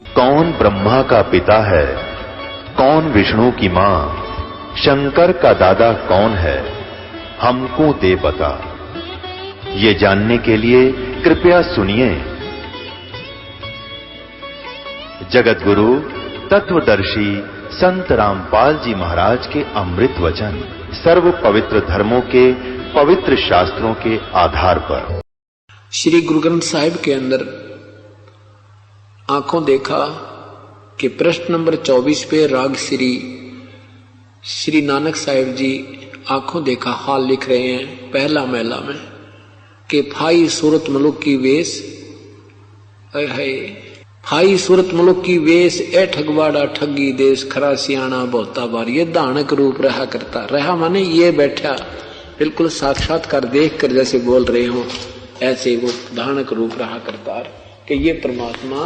कौन ब्रह्मा का पिता है, कौन विष्णु की मां, शंकर का दादा कौन है, हमको दे बता। ये जानने के लिए कृपया सुनिए। जगत गुरु तत्वदर्शी संत रामपाल जी महाराज के अमृत वचन सर्व पवित्र धर्मों के पवित्र शास्त्रों के आधार पर। श्री गुरु ग्रंथ साहिब के अंदर आंखों देखा कि पृष्ठ नंबर 24 पे राग श्री नानक साहिब जी आंखों देखा हाल लिख रहे हैं पहला महला में कि फाई सूरत मुलुक की वेश है, फाई सूरत मुलुक की वेश ए ठगवाड़ा ठगी देश खरा सियाणा बहुता बार। ये दानक रूप रहा करता रहा माने ये बैठा बिल्कुल साक्षात्कार देख कर जैसे बोल रहे हो ऐसे वो धानक रूप रहा करता कि ये परमात्मा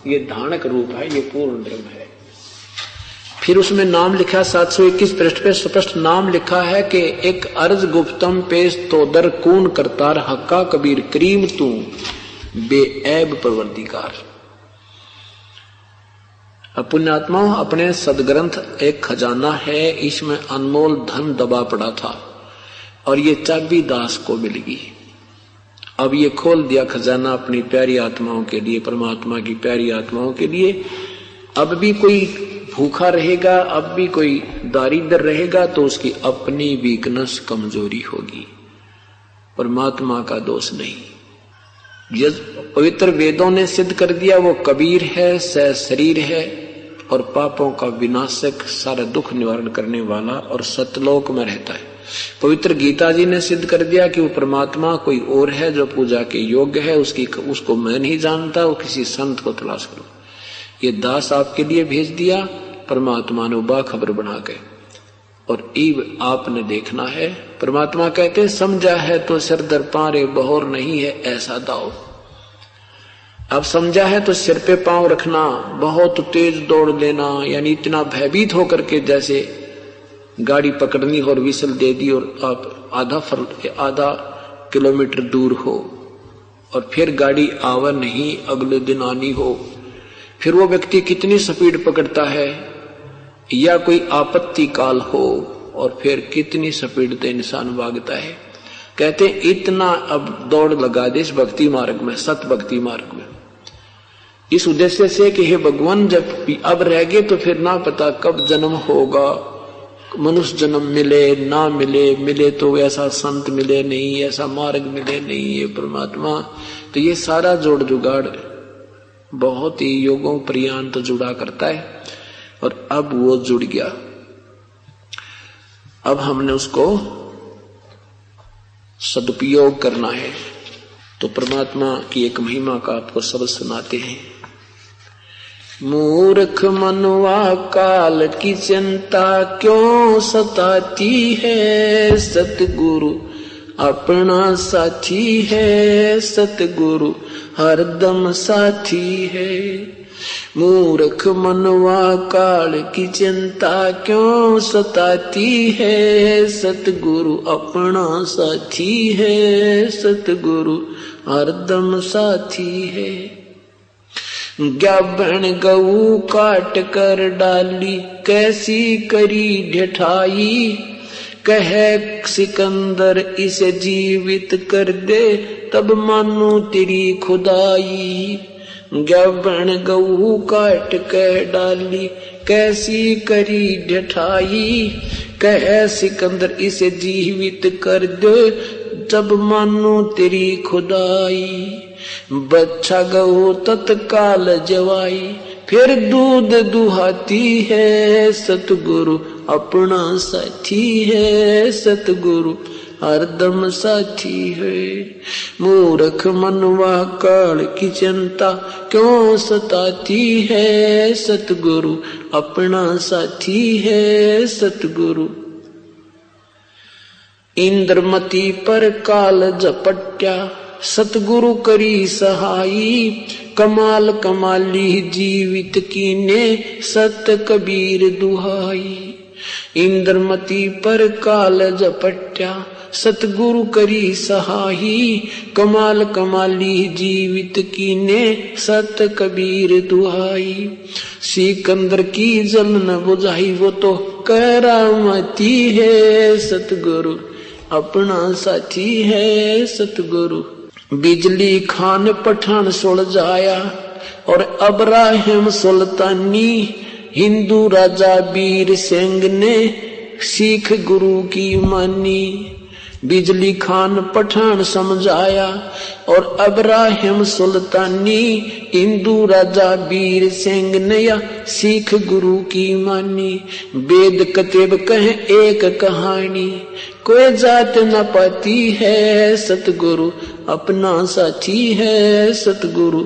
ये धानक रूप है, ये पूर्ण ब्रह्म है। फिर उसमें नाम लिखा 721 पृष्ठ पे स्पष्ट नाम लिखा है कि एक अर्ज गुप्तम पेश तो दर कून करतार हक्का कबीर करीम तू बेऐब परवरदिगार। पुण्यात्मा अपने सदग्रंथ एक खजाना है, इसमें अनमोल धन दबा पड़ा था और ये चाबी दास को मिल गई। अब ये खोल दिया खजाना अपनी प्यारी आत्माओं के लिए, परमात्मा की प्यारी आत्माओं के लिए। अब भी कोई भूखा रहेगा, अब भी कोई दारिद्र रहेगा तो उसकी अपनी वीकनेस कमजोरी होगी, परमात्मा का दोष नहीं। पवित्र वेदों ने सिद्ध कर दिया वो कबीर है, शरीर है और पापों का विनाशक, सारा दुख निवारण करने वाला और सतलोक में रहता है। पवित्र गीता जी ने सिद्ध कर दिया कि वो परमात्मा कोई और है जो पूजा के योग्य है, उसको मैं नहीं जानता, वो किसी संत को तलाश करो। ये दास आपके लिए भेज दिया परमात्मा ने बाखबर बना के, और ईब आपने देखना है। परमात्मा कहते समझा है तो सिर दर पारे बहोर नहीं है ऐसा दाव। अब समझा है तो सिर पे पांव रखना, बहुत तेज दौड़ लेना, यानी इतना भयभीत होकर के जैसे गाड़ी पकड़नी और विसल दे दी और आप आधा किलोमीटर दूर हो और फिर गाड़ी आवा नहीं अगले दिन आनी हो, फिर वो व्यक्ति कितनी स्पीड पकड़ता है, या कोई आपत्ति काल हो और फिर कितनी स्पीड से इंसान भागता है। कहते इतना अब दौड़ लगा दे इस भक्ति मार्ग में, सत भक्ति मार्ग में, इस उद्देश्य से कि हे भगवान जब अब रह गए तो फिर ना पता कब जन्म होगा, मनुष्य जन्म मिले ना मिले, मिले तो ऐसा संत मिले नहीं, ऐसा मार्ग मिले नहीं, ये परमात्मा। तो ये सारा जोड़ जुगाड़ बहुत ही योगों पर्यंत जुड़ा करता है और अब वो जुड़ गया। अब हमने उसको सदुपयोग करना है। तो परमात्मा की एक महिमा का आपको शब्द सुनाते हैं। मूर्ख मनवा काल की चिंता क्यों सताती है, सतगुरु अपना साथी है, सतगुरु हरदम साथी है। मूर्ख मनवा काल की चिंता क्यों सताती है, सतगुरु अपना साथी है, सतगुरु हरदम साथी है। ज्ञापन गऊ काट कर डाली कैसी करी ढठाई, कहे सिकंदर इसे जीवित कर दे तब मानू तेरी खुदाई। ज्ञापन गऊ काट कर डाली कैसी करी ढठाई, कहे सिकंदर इसे जीवित कर दे तब मानू तेरी खुदाई। बच्चा गऊ तत्काल जवाई फिर दूध दुहाती है, सतगुरु अपना साथी है, सतगुरु हरदम साथी है। मूर्ख मनवा काल की चिंता क्यों सताती है, सतगुरु अपना साथी है, सतगुरु। इंद्रमती पर काल झपट्या सतगुरु करी सहाई, कमाल कमाली जीवित कीने सत कबीर दुहाई। इंद्रमती पर काल झपट्या सतगुरु करी सहाही, कमाल कमाली जीवित कीने, सत कबीर दुहाई। सिकंदर की जल न बुझाई, वो तो करामती है, सतगुरु अपना साथी है, सतगुरु। बिजली खान पठान सुलझाया, और अब्राहिम सुल्तानी, हिंदू राजा वीर सिंह ने सिख गुरु की मानी। बिजली खान पठान समझाया, और अब्राहिम सुल्तानी, हिंदू राजा वीर सिंह ने या सिख गुरु की मानी। वेद कतेब कहे एक कहानी, कोई जात न पाती है, सतगुरु अपना साथी है, सतगुरु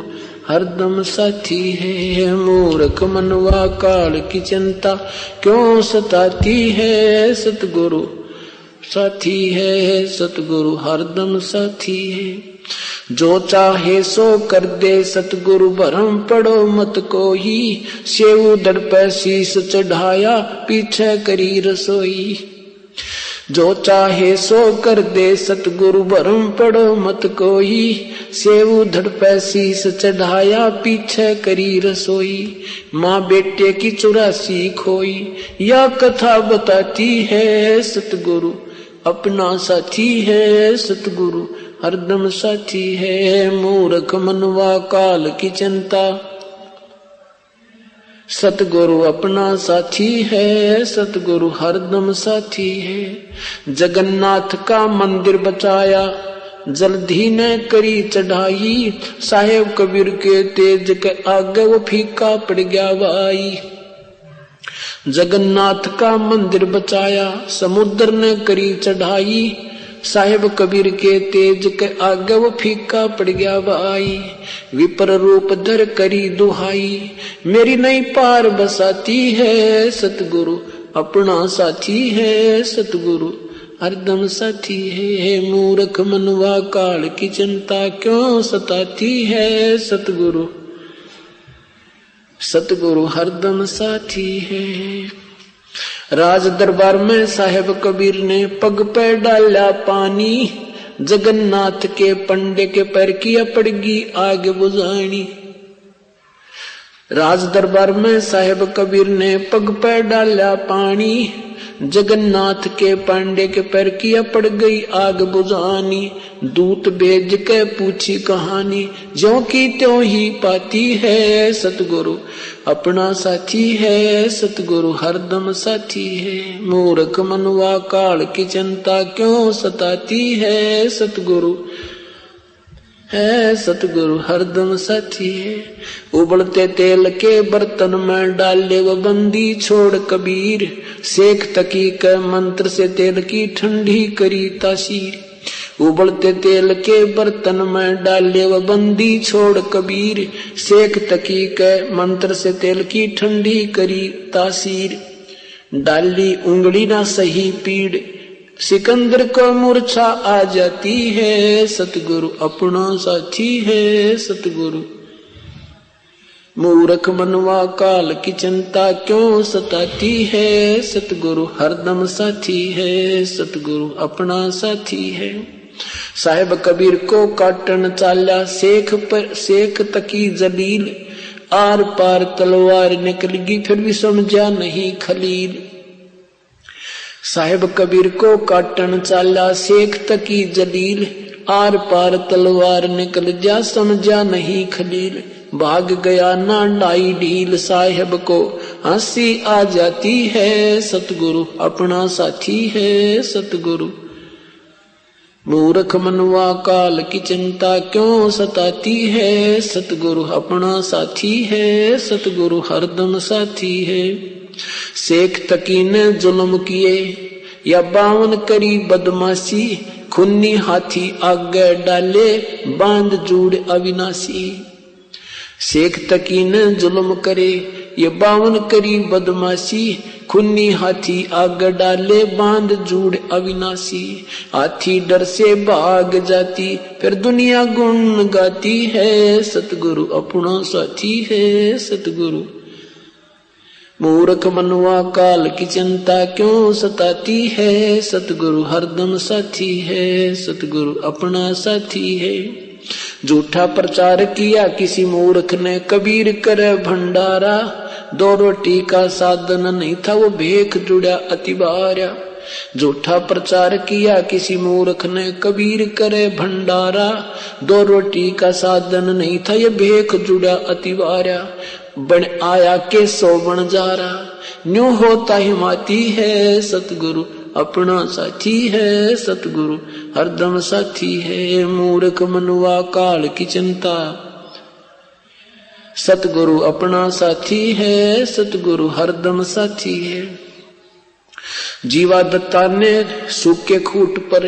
हरदम साथी है। मूर्ख मनवा काल की चिंता क्यों सताती है, सतगुरु साथी है, सतगुरु हरदम साथी है। जो चाहे सो कर दे सतगुरु, भरम पड़ो मत कोई, सेऊ दड़ पे शीश चढ़ाया, पीछे करी रसोई। जो चाहे सो कर दे सतगुरु, भरम पड़ो मत कोई, सेऊ धड़ पे शीश चढ़ाया, पीछे करी रसोई। माँ बेटे की 84 खोई, यह कथा बताती है, सतगुरु अपना साथी है, सतगुरु हरदम साथी है। मूर्ख मनवा काल की चिंता, सतगुरु अपना साथी है, सतगुरु हरदम साथी है। जगन्नाथ का मंदिर बचाया, जल्दी ने करी चढ़ाई, साहेब कबीर के तेज के आगे वो फीका पड़ गया भाई। जगन्नाथ का मंदिर बचाया, समुद्र ने करी चढ़ाई, साहेब कबीर के तेज के आगे वो फीका पड़ गया भाई। विपर रूप धर करी दुहाई, मेरी नहीं पार बसाती है, सतगुरु अपना साथी है, सतगुरु हरदम साथी है। मूर्ख मनवा काल की चिंता क्यों सताती है, सतगुरु सतगुरु हरदम साथी है। राज दरबार में साहेब कबीर ने पग पे डाला पानी, जगन्नाथ के पंडे के पैर किया पड़गी आग बुझानी। राज दरबार में साहेब कबीर ने पग पे डाला पानी, जगन्नाथ के पांडे के पैर किया पड़ गई आग बुझानी। दूत भेज के पूछी कहानी, ज्यों की त्यों ही पाती है, सतगुरु अपना साथी है, सतगुरु हरदम साथी है। मूर्ख मनवा काल की चिंता क्यों सताती है, सतगुरु है, सतगुरु हरदम साथी है। उबलते तेल के बर्तन में डाले वो बंदी छोड़ कबीर, शेख तकी के मंत्र से तेल की ठंडी करी तासीर। उबलते तेल के बर्तन में डाले वो बंदी छोड़ कबीर, शेख तकी के मंत्र से तेल की ठंडी करी तासीर। डाली उंगली ना सही पीड़, सिकंदर को मूर्छा आ जाती है, सतगुरु अपना साथी है, सतगुरु। मूर्ख मनवा काल की चिंता क्यों सताती है, सतगुरु हरदम साथी है, सतगुरु अपना साथी है। साहेब कबीर को काटन चाला, शेख तकी जलील, आर पार तलवार निकलगी फिर भी समझा नहीं खलील। साहेब कबीर को काटन चाला, शेख तकी जलील, आर पार तलवार निकल जा समझा नहीं खलील। भाग गया ना लाई ढील, साहेब को हंसी आ जाती है, सतगुरु अपना साथी है, सतगुरु। मूर्ख मनवा काल की चिंता क्यों सताती है, सतगुरु अपना साथी है, सतगुरु हरदम साथी है। शेख तकी ने जुल्म किए या 52 करी बदमाशी, खुन्नी हाथी आगे डाले बांध जूड़ अविनाशी। शेख तकी ने जुल्म करे ये 52 करी बदमाशी, खुन्नी हाथी आगे डाले बांध जूड़ अविनाशी। हाथी डर से भाग जाती फिर दुनिया गुण गाती है, सतगुरु अपना साथी है, सतगुरु। मूर्ख मनुआ काल की चिंता क्यों सताती है, सतगुरु हरदम साथी है, सतगुरु अपना साथी है। झूठा प्रचार किया किसी मूर्ख ने, कबीर करे भंडारा, 2 रोटी का साधन नहीं था वो भेख जुड़ा अति बारा। झूठा प्रचार किया किसी मूर्ख ने, कबीर करे भंडारा, 2 रोटी का साधन नहीं था ये भेख जुड़ा अति बारा। बन आया के 100 बन जा रहा, न्यू होता हिमाती है, सतगुरु अपना साथी है, सतगुरु हरदम साथी है। मूर्ख मनुआ काल की चिंता, सतगुरु अपना साथी है, सतगुरु हरदम साथी है। जीवा दत्ता ने सूखे खूट पर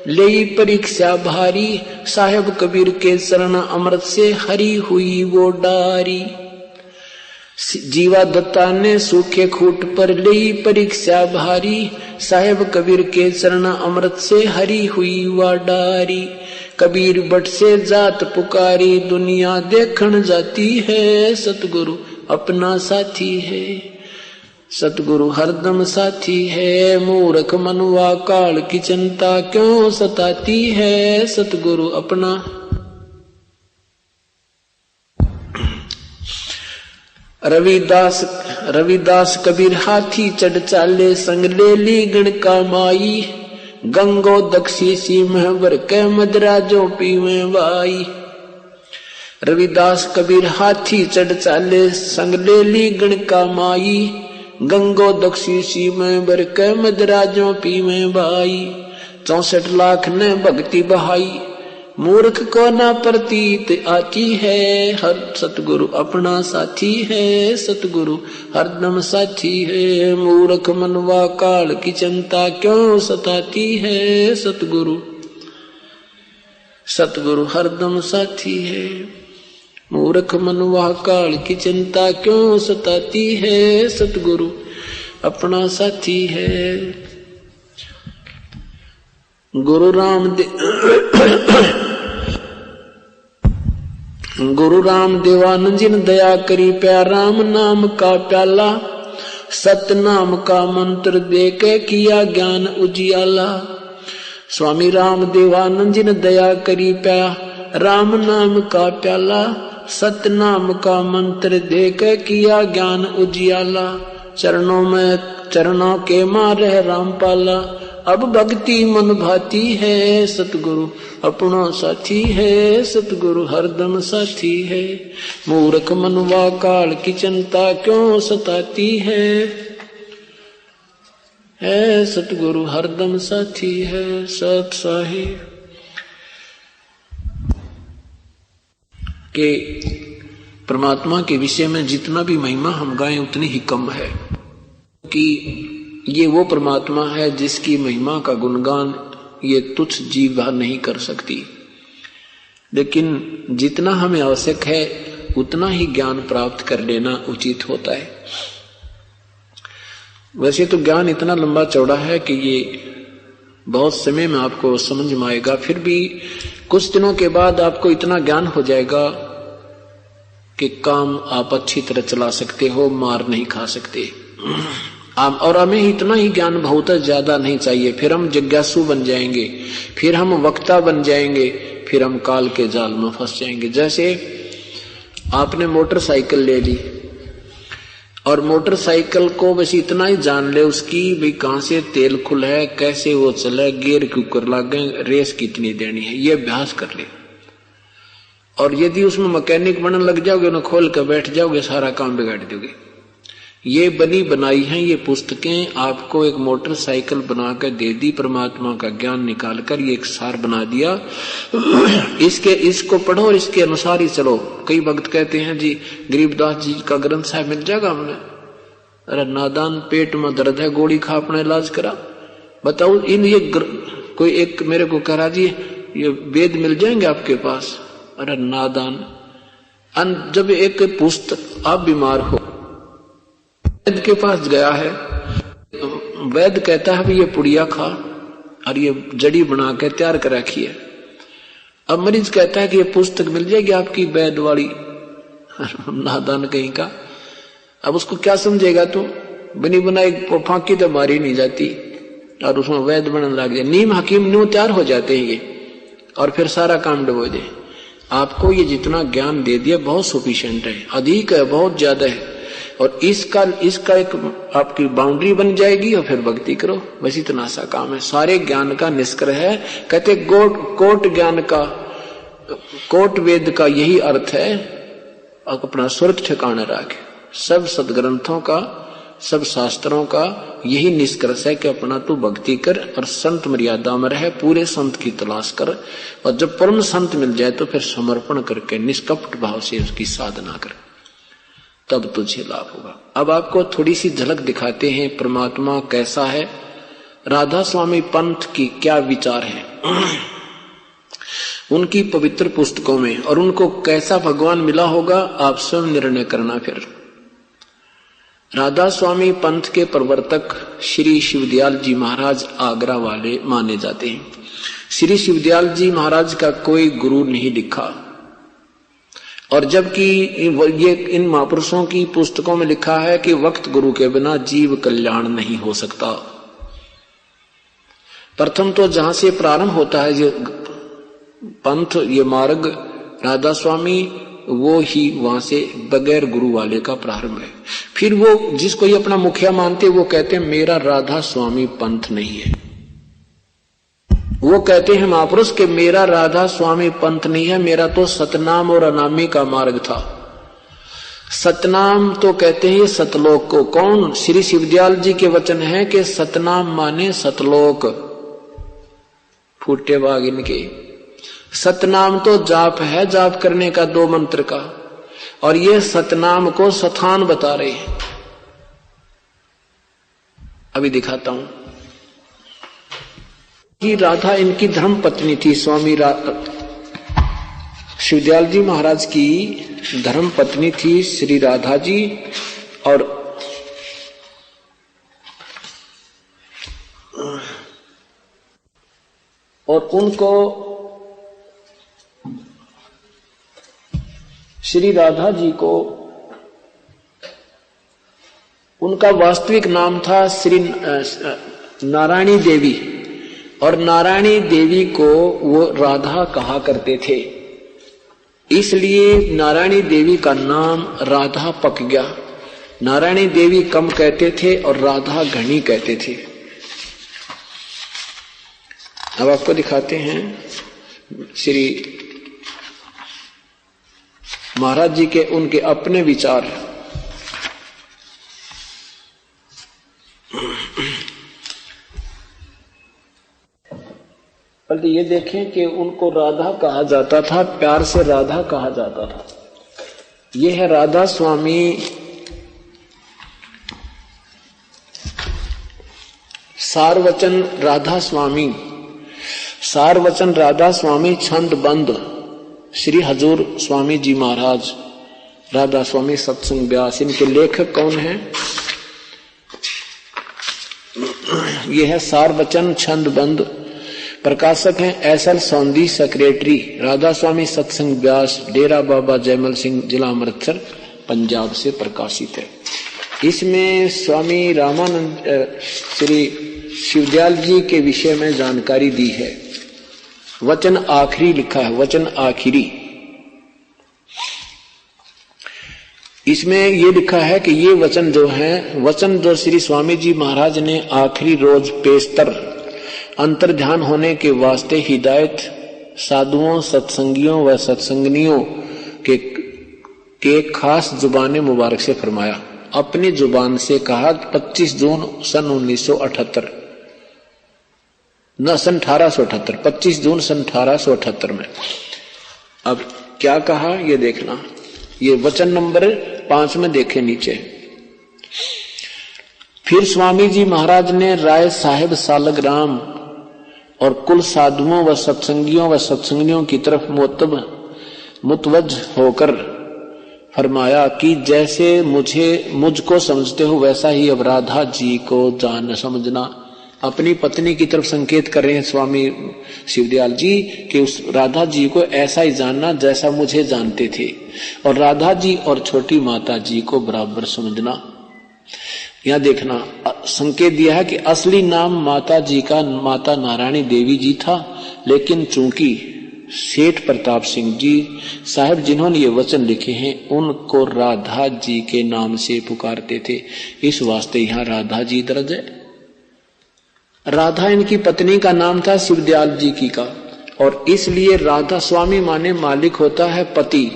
ले परीक्षा भारी, साहेब कबीर के चरण अमृत से हरी हुई वो डारी। जीवा दत्ता ने सूखे खूट पर ले परीक्षा भारी, साहेब कबीर के चरण अमृत से हरी हुई वह डारी। कबीर बट से जात पुकारी, दुनिया देखण जाती है, सतगुरु अपना साथी है, सतगुरु हरदम साथी है। मूर्ख मनुआ काल की चिंता क्यों सताती है, सतगुरु अपना। रविदास कबीर हाथी चढ़ चाले, संग ले ली गण का माई, गंगो दक्षी सी महबर के मदरा जो पीवे वाई। रविदास कबीर हाथी चढ़ चाले, संग ले ली गण का माई, गंगो दक्षी सी महबर के मदरा जो पीवे वाई। 64 लाख ने भक्ति बहाई, मूर्ख को ना प्रतीत आती है, हर सतगुरु अपना साथी है, सतगुरु हरदम साथी है। मूर्ख मनवा काल की चिंता क्यों सताती है, सतगुरु सतगुरु हरदम साथी है। मूर्ख मनवा काल की चिंता क्यों सताती है, सतगुरु अपना साथी है। गुरु राम देवानंद जी ने दया करी प्या, राम नाम का प्याला, सत नाम का मंत्र दे के किया ज्ञान उजियाला। स्वामी राम देवानंद जी ने दया करी प्या, राम नाम का प्याला, सत नाम का मंत्र दे के किया ज्ञान उजियाला। चरणों के मारे रामपाला, अब भक्ति मन भाती है, सतगुरु अपना साथी है, सतगुरु हरदम साथी है। मूर्ख मनवा काल की चिंता क्यों सताती है, सतगुरु हरदम साथी है। सत साहिब के परमात्मा के विषय में जितना भी महिमा हम गाएं उतनी ही कम है, कि ये वो परमात्मा है जिसकी महिमा का गुणगान ये तुच्छ जीवा नहीं कर सकती। लेकिन जितना हमें आवश्यक है उतना ही ज्ञान प्राप्त कर लेना उचित होता है। वैसे तो ज्ञान इतना लंबा चौड़ा है कि ये बहुत समय में आपको समझ में आएगा, फिर भी कुछ दिनों के बाद आपको इतना ज्ञान हो जाएगा कि काम आप अच्छी तरह चला सकते हो, मार नहीं खा सकते। और हमें इतना ही ज्ञान बहुत ज्यादा नहीं चाहिए, फिर हम जिज्ञासु बन जाएंगे, फिर हम वक्ता बन जाएंगे, फिर हम काल के जाल में फंस जाएंगे। जैसे आपने मोटरसाइकिल ले ली और मोटरसाइकिल को बस इतना ही जान ले उसकी भाई कहां से तेल खुल है, कैसे वो चले, गियर के ऊपर लागे, रेस कितनी देनी है, ये अभ्यास कर ले। और यदि उसमें मैकेनिक बनने लग जाओगे ना, खोल कर बैठ जाओगे, सारा काम बिगाड़ दोगे। ये बनी बनाई हैं ये पुस्तकें, आपको एक मोटरसाइकिल बनाकर दे दी, परमात्मा का ज्ञान निकालकर ये एक सार बना दिया। इसको पढ़ो और इसके अनुसार ही चलो। कई भक्त कहते हैं जी गरीबदास जी का ग्रंथ साहब मिल जाएगा हमने। अरे नादान, पेट में दर्द है, गोली खा अपना इलाज करा। बताओ ये कोई एक मेरे को कह रहा जी ये वेद मिल जाएंगे आपके पास। अरे नादान, जब एक पुस्तक आप बीमार हो, वैद्य के पास गया है, वैद्य कहता है ये पुड़िया खा और ये जड़ी बना के तैयार कर रखी है। अब मरीज कहता है कि ये पुस्तक मिल जाएगी आपकी वैद्य वाली। नादान कहीं का। अब उसको क्या समझेगा तू? बनी बनाई फांकी तो मारी नहीं जाती और उसमें वैध बनने लग जाए। नीम हकीम न्यू तैयार हो जाते हैं ये, और फिर सारा काम डुबो दे। आपको ये जितना ज्ञान दे दिया बहुत सफिशिएंट है, अधिक है, बहुत ज्यादा है, और इसका एक आपकी बाउंड्री बन जाएगी और फिर भक्ति करो, बस इतना सा काम है। सारे ज्ञान का निष्कर्ष है, कहते कोट ज्ञान का, कोट वेद का यही अर्थ है, अपना सुरत ठिकाने रखे। सब सदग्रंथों का, सब शास्त्रों का यही निष्कर्ष है कि अपना तू भक्ति कर और संत मर्यादा में रहे, पूरे संत की तलाश कर, और जब परम संत मिल जाए तो फिर समर्पण करके निष्कपट भाव से उसकी साधना कर, तब तुझे लाभ होगा। अब आपको थोड़ी सी झलक दिखाते हैं परमात्मा कैसा है, राधा स्वामी पंथ की क्या विचार है उनकी पवित्र पुस्तकों में, और उनको कैसा भगवान मिला होगा आप स्वयं निर्णय करना। फिर राधा स्वामी पंथ के प्रवर्तक श्री शिवदयाल जी महाराज आगरा वाले माने जाते हैं। श्री शिवदयाल जी महाराज का कोई गुरु नहीं लिखा, और जबकि ये इन महापुरुषों की पुस्तकों में लिखा है कि वक्त गुरु के बिना जीव कल्याण नहीं हो सकता। प्रथम तो जहां से प्रारंभ होता है ये पंथ, ये मार्ग राधा स्वामी, वो ही वहां से बगैर गुरु वाले का प्रारंभ है। फिर वो जिसको ये अपना मुखिया मानते वो कहते हैं मेरा राधा स्वामी पंथ नहीं है। वो कहते हैं महापुरुष के मेरा राधा स्वामी पंथ नहीं है, मेरा तो सतनाम और अनामी का मार्ग था। सतनाम तो कहते हैं सतलोक को। कौन? श्री शिवदयाल जी के वचन है कि सतनाम माने सतलोक, फूटे बाग इनके। सतनाम तो जाप है, जाप करने का 2 मंत्र का, और ये सतनाम को सथान बता रहे हैं। अभी दिखाता हूं कि राधा इनकी धर्म पत्नी थी। स्वामी शिवदयाल जी महाराज की धर्म पत्नी थी श्री राधा जी, और उनको श्री राधा जी को उनका वास्तविक नाम था श्री नारायणी देवी, और नारायणी देवी को वो राधा कहा करते थे, इसलिए नारायणी देवी का नाम राधा पक गया। नारायणी देवी कम कहते थे और राधा घनी कहते थे। अब आपको दिखाते हैं श्री महाराज जी के उनके अपने विचार। पहले ये देखें कि उनको राधा कहा जाता था, प्यार से राधा कहा जाता था। ये है राधा स्वामी सारवचन राधा स्वामी, सारवचन राधा स्वामी छंद बंद श्री हजूर स्वामी जी महाराज, राधा स्वामी सत्संग व्यास। इनके लेखक कौन हैं? ये है सारवचन छंद बंद। प्रकाशक हैं एसएल सौंदी, सेक्रेटरी राधा स्वामी सत्संग व्यास, डेरा बाबा जयमल सिंह, जिला अमृतसर, पंजाब से प्रकाशित है। इसमें स्वामी रामानंद श्री शिवदयाल जी के विषय में जानकारी दी है। वचन आखिरी लिखा है, वचन आखिरी। इसमें ये लिखा है कि ये वचन जो है, वचन जो श्री स्वामी जी महाराज ने आखिरी रोज पेशतर अंतर ध्यान होने के वास्ते हिदायत साधुओं, सत्संगियों व सत्संगनियों के खास जुबान मुबारक से फरमाया। अपनी जुबान से कहा 25 जून सन 1978 न सन 1878, 25 जून सन 1878 में। अब क्या कहा ये देखना, ये वचन नंबर 5 में देखे नीचे। फिर स्वामी जी महाराज ने राय साहेब सालग्राम और कुल साधुओं व सत्संगियों व सत्संगियों की तरफ मुतवज्ज होकर फरमाया कि जैसे मुझको समझते हो वैसा ही अब राधा जी को जान समझना। अपनी पत्नी की तरफ संकेत कर रहे हैं स्वामी शिवदयाल जी कि उस राधा जी को ऐसा ही जानना जैसा मुझे जानते थे, और राधा जी और छोटी माता जी को बराबर समझना। यहां देखना संकेत दिया है कि असली नाम माता जी का माता नारायणी देवी जी था, लेकिन चूंकि सेठ प्रताप सिंह जी साहब जिन्होंने ये वचन लिखे हैं उनको राधा जी के नाम से पुकारते थे, इस वास्ते यहां राधा जी दर्ज है। राधा इनकी पत्नी का नाम था, शिवदयाल जी की का, और इसलिए राधा स्वामी माने मालिक होता है पति।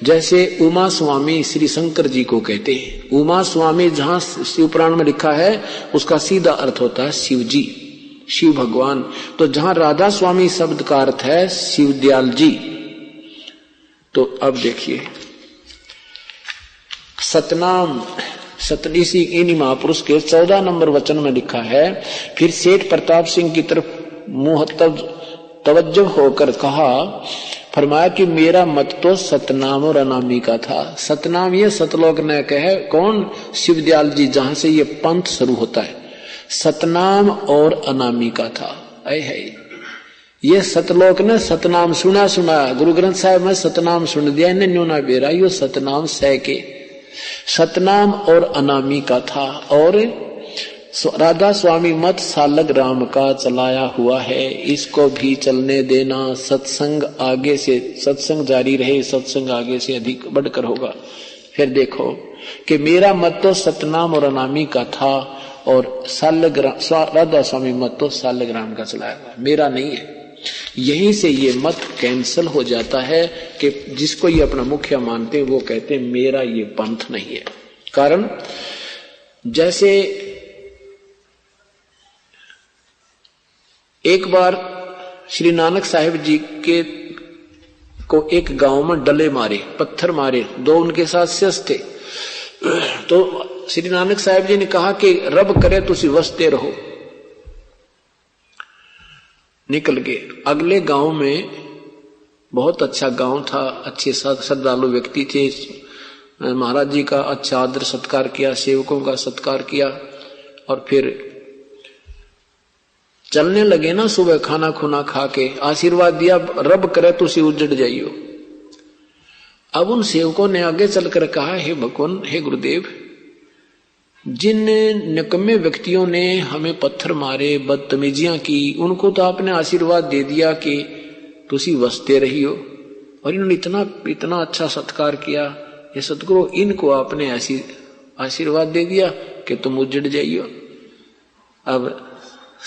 जैसे उमा स्वामी श्री शंकर जी को कहते हैं, उमा स्वामी जहां शिव पुराण में लिखा है उसका सीधा अर्थ होता है शिव जी, शिव भगवान। तो जहां राधा स्वामी शब्द का अर्थ है शिवदयाल जी। तो अब देखिए सतनाम सतनीसी इन्हीं महापुरुष के 14 नंबर वचन में लिखा है, फिर सेठ प्रताप सिंह की तरफ मुहतब तवज्जो होकर कहा, फरमाया कि मेरा मत तो सतनाम और अनामी का था। सतनाम ये सतलोक ने कहे कौन? शिवदयाल जी, जहां से ये पंथ शुरू होता है, सतनाम और अनामी का था। ऐ है ये सतलोक ने सतनाम सुना गुरु ग्रंथ साहिब में सतनाम सुन दिया, इन्हें न्यूना बेरा यो सतनाम सह के सतनाम और अनामी का था। और राधा स्वामी मत सालग राम का चलाया हुआ है, इसको भी चलने देना। सत्संग आगे से, सत्संग जारी रहे, सत्संग आगे से अधिक बढ़कर होगा। फिर देखो कि मेरा मत तो सतनाम और अनामी का था, और सालग्राम राधा स्वामी मत तो सालग्राम का चलाया हुआ, मेरा नहीं है। यहीं से ये मत कैंसल हो जाता है कि जिसको ये अपना मुखिया मानते हैं वो कहते हैं मेरा ये पंथ नहीं है। कारण जैसे एक बार श्री नानक साहिब जी के को एक गांव में डले मारे, पत्थर मारे, 2 उनके साथ शिष्य थे। तो श्री नानक साहिब जी ने कहा कि रब करे तुसी वसते रहो। निकल गए। अगले गांव में बहुत अच्छा गांव था, अच्छे श्रद्धालु व्यक्ति थे, महाराज जी का अच्छा आदर सत्कार किया, सेवकों का सत्कार किया, और फिर चलने लगे ना। सुबह खाना खुना खा के आशीर्वाद दिया, रब करे तुसी उजड़ जाइयो। अब उन सेवकों ने आगे चलकर कहा, हे भगवान, हे गुरुदेव, जिन निकम्मे व्यक्तियों ने हमें पत्थर मारे, बदतमीजियां की, उनको तो आपने आशीर्वाद दे दिया कि तुसी वसते रहियो, और इन्होंने इतना अच्छा सत्कार किया। ये सतगुरु, इनको आपने ऐसी आशीर्वाद दे दिया कि तुम उजड़ जाइयो। अब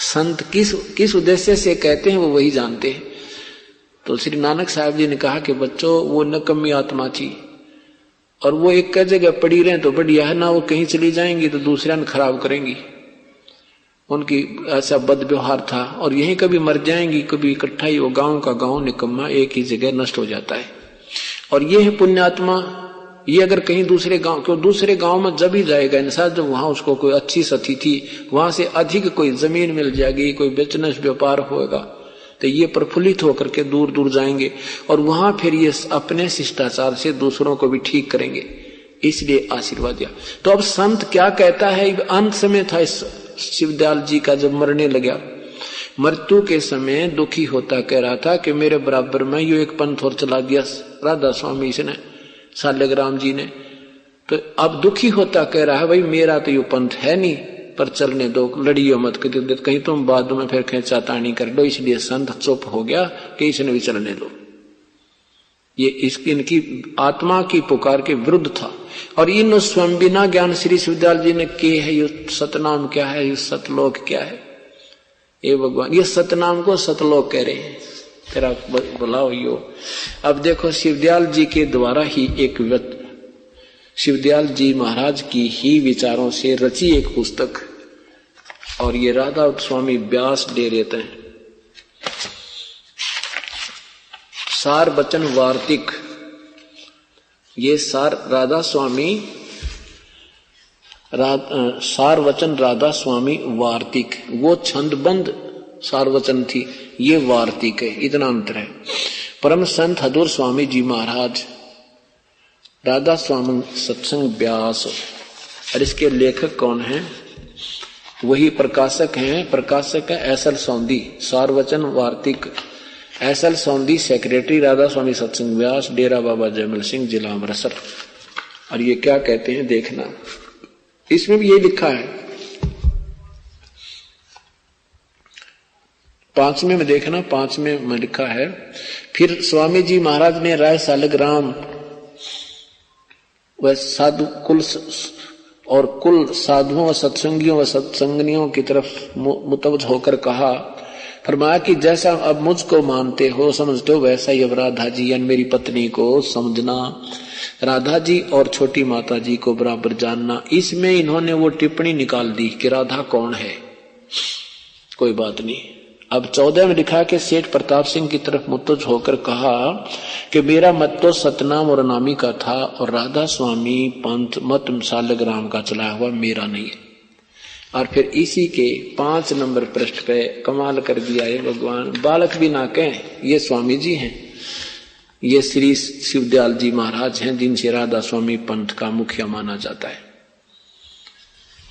संत किस उद्देश्य से कहते हैं वो वही जानते हैं। तो श्री नानक साहब जी ने कहा कि बच्चों, वो निकम्मी आत्मा थी, और वो एक जगह पड़ी रहे तो बढ़िया है ना, वो कहीं चली जाएंगी तो दूसरा ने खराब करेंगी। उनकी ऐसा बद व्यवहार था, और यहीं कभी मर जाएंगी, कभी इकट्ठा ही वो गांव का गांव निकम्मा एक ही जगह नष्ट हो जाता है। और ये है पुण्यात्मा, ये अगर कहीं दूसरे गांव, क्यों दूसरे गांव में जब ही जाएगा इंसान, जब वहां उसको कोई अच्छी सती थी, वहां से अधिक कोई जमीन मिल जाएगी, कोई बिजनेस व्यापार होगा, तो ये प्रफुल्लित होकर के दूर दूर जाएंगे, और वहां फिर ये अपने शिष्टाचार से दूसरों को भी ठीक करेंगे, इसलिए आशीर्वाद दिया। तो अब संत क्या कहता है, अंत समय था इस शिवदयाल जी का, जब मरने लगा, मृत्यु के समय दुखी होता कह रहा था कि मेरे बराबर में यो एक पंथ और चला दिया राधा स्वामी इसने, सालग्राम जी ने। तो अब दुखी होता कह रहा है, भाई मेरा तो यो पंथ है नहीं, पर चलने दो, लड़ियो मत, कहीं तुम बाद में फिर खेचातानी कर लो। इसलिए संत चुप हो गया कि इसने भी चलने दो। ये इनकी आत्मा की पुकार के विरुद्ध था। और इन स्वयं बिना ज्ञान श्री शिवदयाल जी ने किए है, ये सतनाम क्या है, ये सतलोक क्या है। ये भगवान, ये सतनाम को सतलोक कह रहे हैं, तेरा बुलाओ यो। अब देखो शिवदयाल जी के द्वारा ही एक शिवदयाल जी महाराज की ही विचारों से रची एक पुस्तक, और ये राधा स्वामी व्यास दे देते हैं, सार वचन वार्तिक। ये सार राधा स्वामी सार वचन राधा स्वामी वार्तिक, वो छंदबंद सार वचन थी, ये वार्तिक है, इतना अंतर है। परम संत हजूर स्वामी जी महाराज राधा स्वामी सत्संग व्यास, और इसके लेखक कौन है? वही प्रकाशक है एसएल सौंधी, सारवचन वार्तिक एसएल सौंधी, सेक्रेटरी राधा स्वामी सत्संग व्यास, डेरा बाबा जयमल सिंह, जिला अमृतसर। और ये क्या कहते हैं देखना, इसमें भी ये लिखा है 5वें में देखना, 5वें में लिखा है, फिर स्वामी जी महाराज ने राय सालग्राम व साधु कुल और कुल साधुओं व सत्संगियों व सत्संगनियों की तरफ मुतवज्जह होकर कहा, फरमाया कि जैसा अब मुझको मानते हो समझते हो वैसा ही अब राधा जी यानी मेरी पत्नी को समझना, राधा जी और छोटी माता जी को बराबर जानना। इसमें इन्होंने वो टिप्पणी निकाल दी कि राधा कौन है, कोई बात नहीं। अब 14 में लिखा कि सेठ प्रताप सिंह की तरफ मुतवज्जह होकर कहा कि मेरा मत तो सतनाम और अनामी का था और राधा स्वामी पंथ मत सालग्राम का चलाया हुआ मेरा नहीं है। और फिर इसी के 5 नंबर पृष्ठ पे कमाल कर दिया ये भगवान, बालक भी ना कहें, ये स्वामी जी हैं, ये श्री शिवदयाल जी महाराज हैं जिनसे राधा स्वामी पंथ का मुखिया माना जाता है।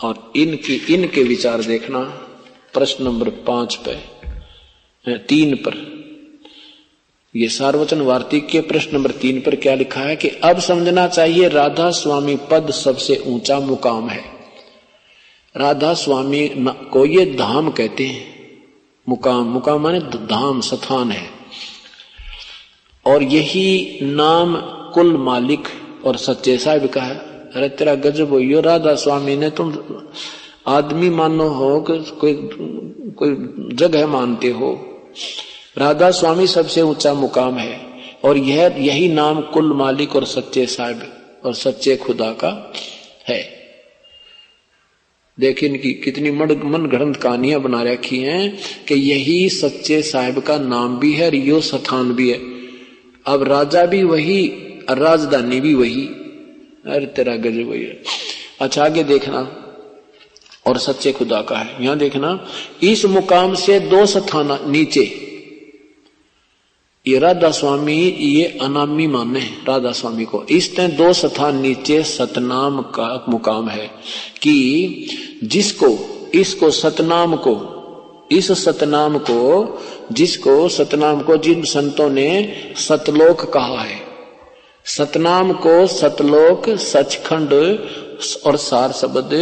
और इनके विचार देखना प्रश्न नंबर 5 पे 3 पर, ये सार्वचन वार्तिक के प्रश्न नंबर 3 पर क्या लिखा है कि अब समझना चाहिए राधा स्वामी पद सबसे ऊंचा मुकाम है। राधा स्वामी को ये धाम कहते हैं, मुकाम माने धाम स्थान है, और यही नाम कुल मालिक और सच्चे साहिब का है। अरे तेरा गजब हो, यो राधा स्वामी ने तुम आदमी मानो हो कि कोई जगह मानते हो, राधा स्वामी सबसे ऊंचा मुकाम है और यही नाम कुल मालिक और सच्चे साहिब और सच्चे खुदा का है। देखिए इनकी कितनी मन गढ़ंत कहानियां बना रखी हैं कि यही सच्चे साहिब का नाम भी है और यो स्थान भी है। अब राजा भी वही और राजधानी भी वही। अरे तेरा गजब वही है। अच्छा आगे देखना, और सच्चे खुदा का है। यहां देखना, इस मुकाम से 2 स्थान नीचे ये राधा स्वामी ये अनामी माने राधा स्वामी को, इसने 2 स्थान नीचे सतनाम का मुकाम है कि जिसको इसको सतनाम को इस सतनाम को जिन संतों ने सतलोक कहा है, सतनाम को सतलोक सचखंड और सार शब्द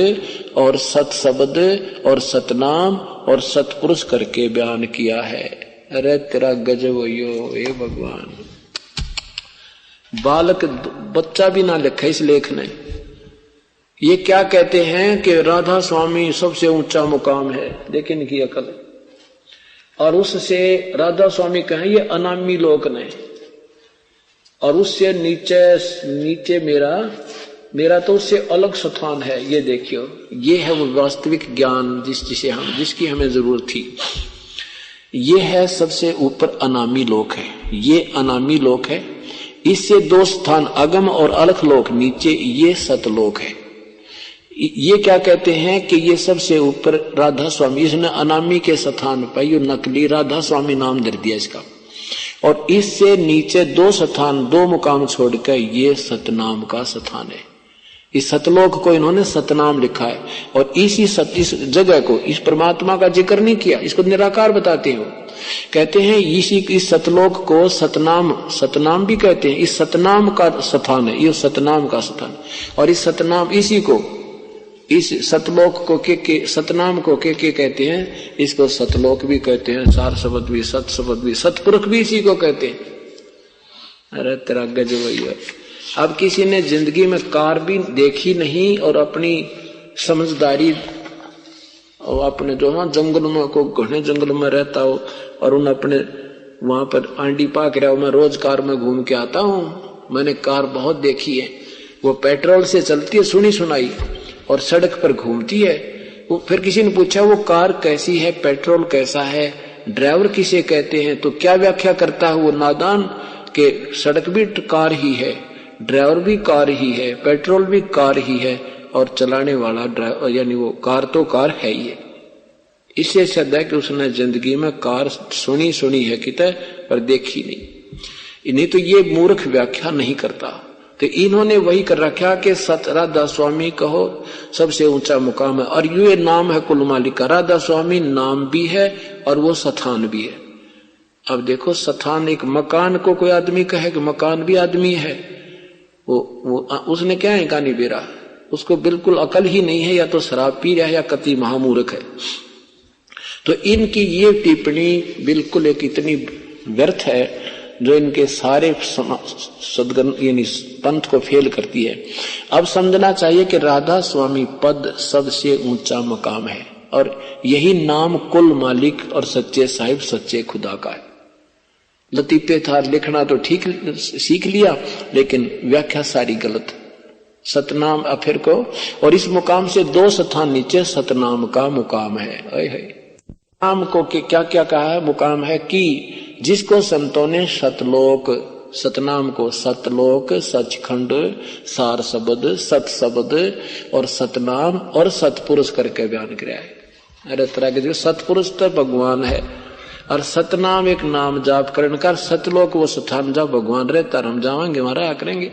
और सत शब्द और सतनाम और सतपुरुष करके बयान किया है। अरे तेरा गजब यो हे भगवान, बालक बच्चा भी ना लिखा इस लेख ने। ये क्या कहते हैं कि राधा स्वामी सबसे ऊंचा मुकाम है, देखिए इनकी अकल। और उससे राधा स्वामी कहें ये अनामी लोक ने, और उससे नीचे मेरा तो उससे अलग स्थान है। ये देखियो, ये है वो वास्तविक ज्ञान जिसकी हमें जरूरत थी। ये है सबसे ऊपर अनामी लोक है, ये अनामी लोक है। इससे 2 स्थान अगम और अलख लोक नीचे ये सतलोक है। ये क्या कहते हैं कि ये सबसे ऊपर राधा स्वामी, इसने अनामी के स्थान पर ये नकली राधा स्वामी नाम दे दिया इसका, और इससे नीचे 2 स्थान 2 मुकाम छोड़कर ये सतनाम का स्थान है। इस सतलोक को इन्होंने सतनाम लिखा है, और इस जगह को इस परमात्मा का जिक्र नहीं किया, इसको निराकार बताते हो। कहते हैं इस सतलोक को सतनाम भी कहते हैं। इस सतनाम का स्थान है, ये सतनाम का स्थान। और इस सतनाम इस सतलोक को के सतनाम को के कहते हैं, इसको सतलोक भी कहते हैं, सार शब्द भी, सत शब्द भी, सतपुरुष भी इसी को कहते हैं। अरे तेरा गजब भैया। अब किसी ने जिंदगी में कार भी देखी नहीं और अपनी समझदारी और अपने जो हाँ जंगल में को घने जंगल में रहता हो और उन अपने वहां पर आंडी पाक रहा हो, मैं रोज कार में घूम के आता हूँ, मैंने कार बहुत देखी है, वो पेट्रोल से चलती है सुनी सुनाई और सड़क पर घूमती है। वो फिर किसी ने पूछा वो कार कैसी है, पेट्रोल कैसा है, ड्राइवर किसे कहते हैं, तो क्या व्याख्या करता है वो नादान के सड़क भी कार ही है, ड्राइवर भी कार ही है, पेट्रोल भी कार ही है, और चलाने वाला ड्राइवर यानी वो कार तो कार है ही है। इससे सिद्ध है कि उसने जिंदगी में कार सुनी है कितने पर देखी नहीं तो ये मूर्ख व्याख्या नहीं करता। तो इन्होंने वही कर रखा कि सत राधा स्वामी कहो सबसे ऊंचा मुकाम है, और ये नाम है कुल मालिक का। राधा स्वामी नाम भी है और वो स्थान भी है। अब देखो, स्थान एक मकान को कोई आदमी कहे कि मकान भी आदमी है, वो उसने क्या है कहानी बेरा, उसको बिल्कुल अकल ही नहीं है, या तो शराब पी रहा है या कति महामूर्ख है। तो इनकी ये टिप्पणी बिल्कुल एक इतनी व्यर्थ है जो इनके सारे सदगन यानी पंथ को फेल करती है। अब समझना चाहिए कि राधा स्वामी पद सबसे ऊंचा मकाम है, और यही नाम कुल मालिक और सच्चे साहिब सच्चे खुदा का है। लतीफे था लिखना तो ठीक सीख लिया, लेकिन व्याख्या सारी गलत। सतनाम अफिर को, और इस मुकाम से 2 स्थान नीचे सतनाम का मुकाम है। नाम को क्या क्या कहा है? मुकाम है कि जिसको संतों ने सतलोक, सतनाम को सतलोक, सचखंड, सार शब्द, सत शब्द और सतनाम और सतपुरुष करके बयान किया है। अरे तरह के सतपुरुष तो भगवान है, और सतनाम एक नाम जाप करने का, सतलोक वो स्थान जहाँ भगवान रहता, हम जाएंगे वहां आ करेंगे।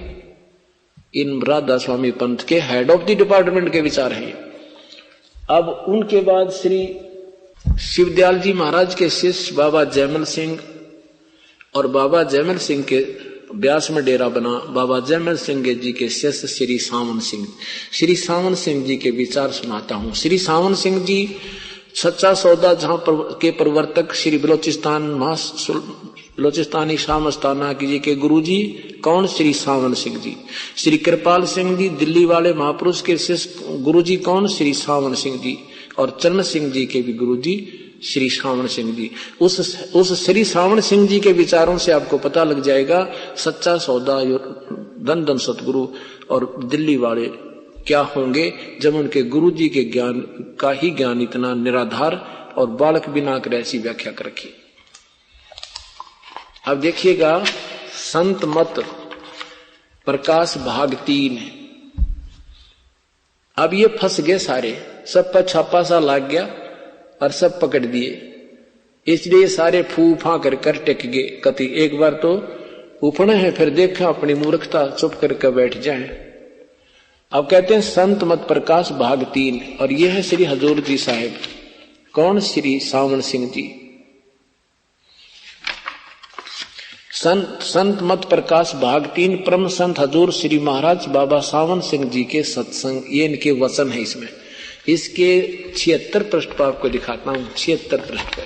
इन राधा स्वामी पंथ के हेड ऑफ द डिपार्टमेंट के विचार हैं। अब उनके बाद श्री शिवदयाल जी महाराज के शिष्य बाबा जयमल सिंह, और बाबा जयमल सिंह के ब्यास में डेरा बना बाबा जयमल सिंह जी के शिष्य श्री सावन सिंह। श्री सावन सिंह जी के विचार सुनाता हूं। श्री सावन सिंह जी सच्चा सौदा जहां के प्रवर्तक श्री बलोचिस्तानी शामस्ताना जी के गुरु जी कौन? श्री सावन सिंह जी। श्री कृपाल सिंह जी दिल्ली वाले महापुरुष के शिष्य गुरु जी कौन? श्री सावन सिंह जी। और चरण सिंह जी के भी गुरु जी श्री सावन सिंह जी। उस श्री सावन सिंह जी के विचारों से आपको पता लग जाएगा सच्चा सौदा धन धन सतगुरु और दिल्ली वाले क्या होंगे, जब उनके गुरु जी के ज्ञान का ही ज्ञान इतना निराधार और बालक बिना कर ऐसी व्याख्या कर रखी। अब देखिएगा, संत मत प्रकाश भाग 3। अब ये फंस गए सारे, सब पर छापा सा लग गया और सब पकड़ दिए, इसलिए सारे फूफा कर टेक गए। कति एक बार तो उफने हैं, फिर देखा अपनी मूर्खता, चुप करके बैठ जाए। अब कहते हैं संत मत प्रकाश भाग 3, और ये है श्री हजूर जी साहिब। कौन? श्री सावन सिंह जी। संत मत प्रकाश भाग 3 परम संत हजूर श्री महाराज बाबा सावन सिंह जी के सत्संग, ये इनके वचन है। इसमें इसके 76 पृष्ठ पर आपको दिखाता हूं। 76 पृष्ठ पर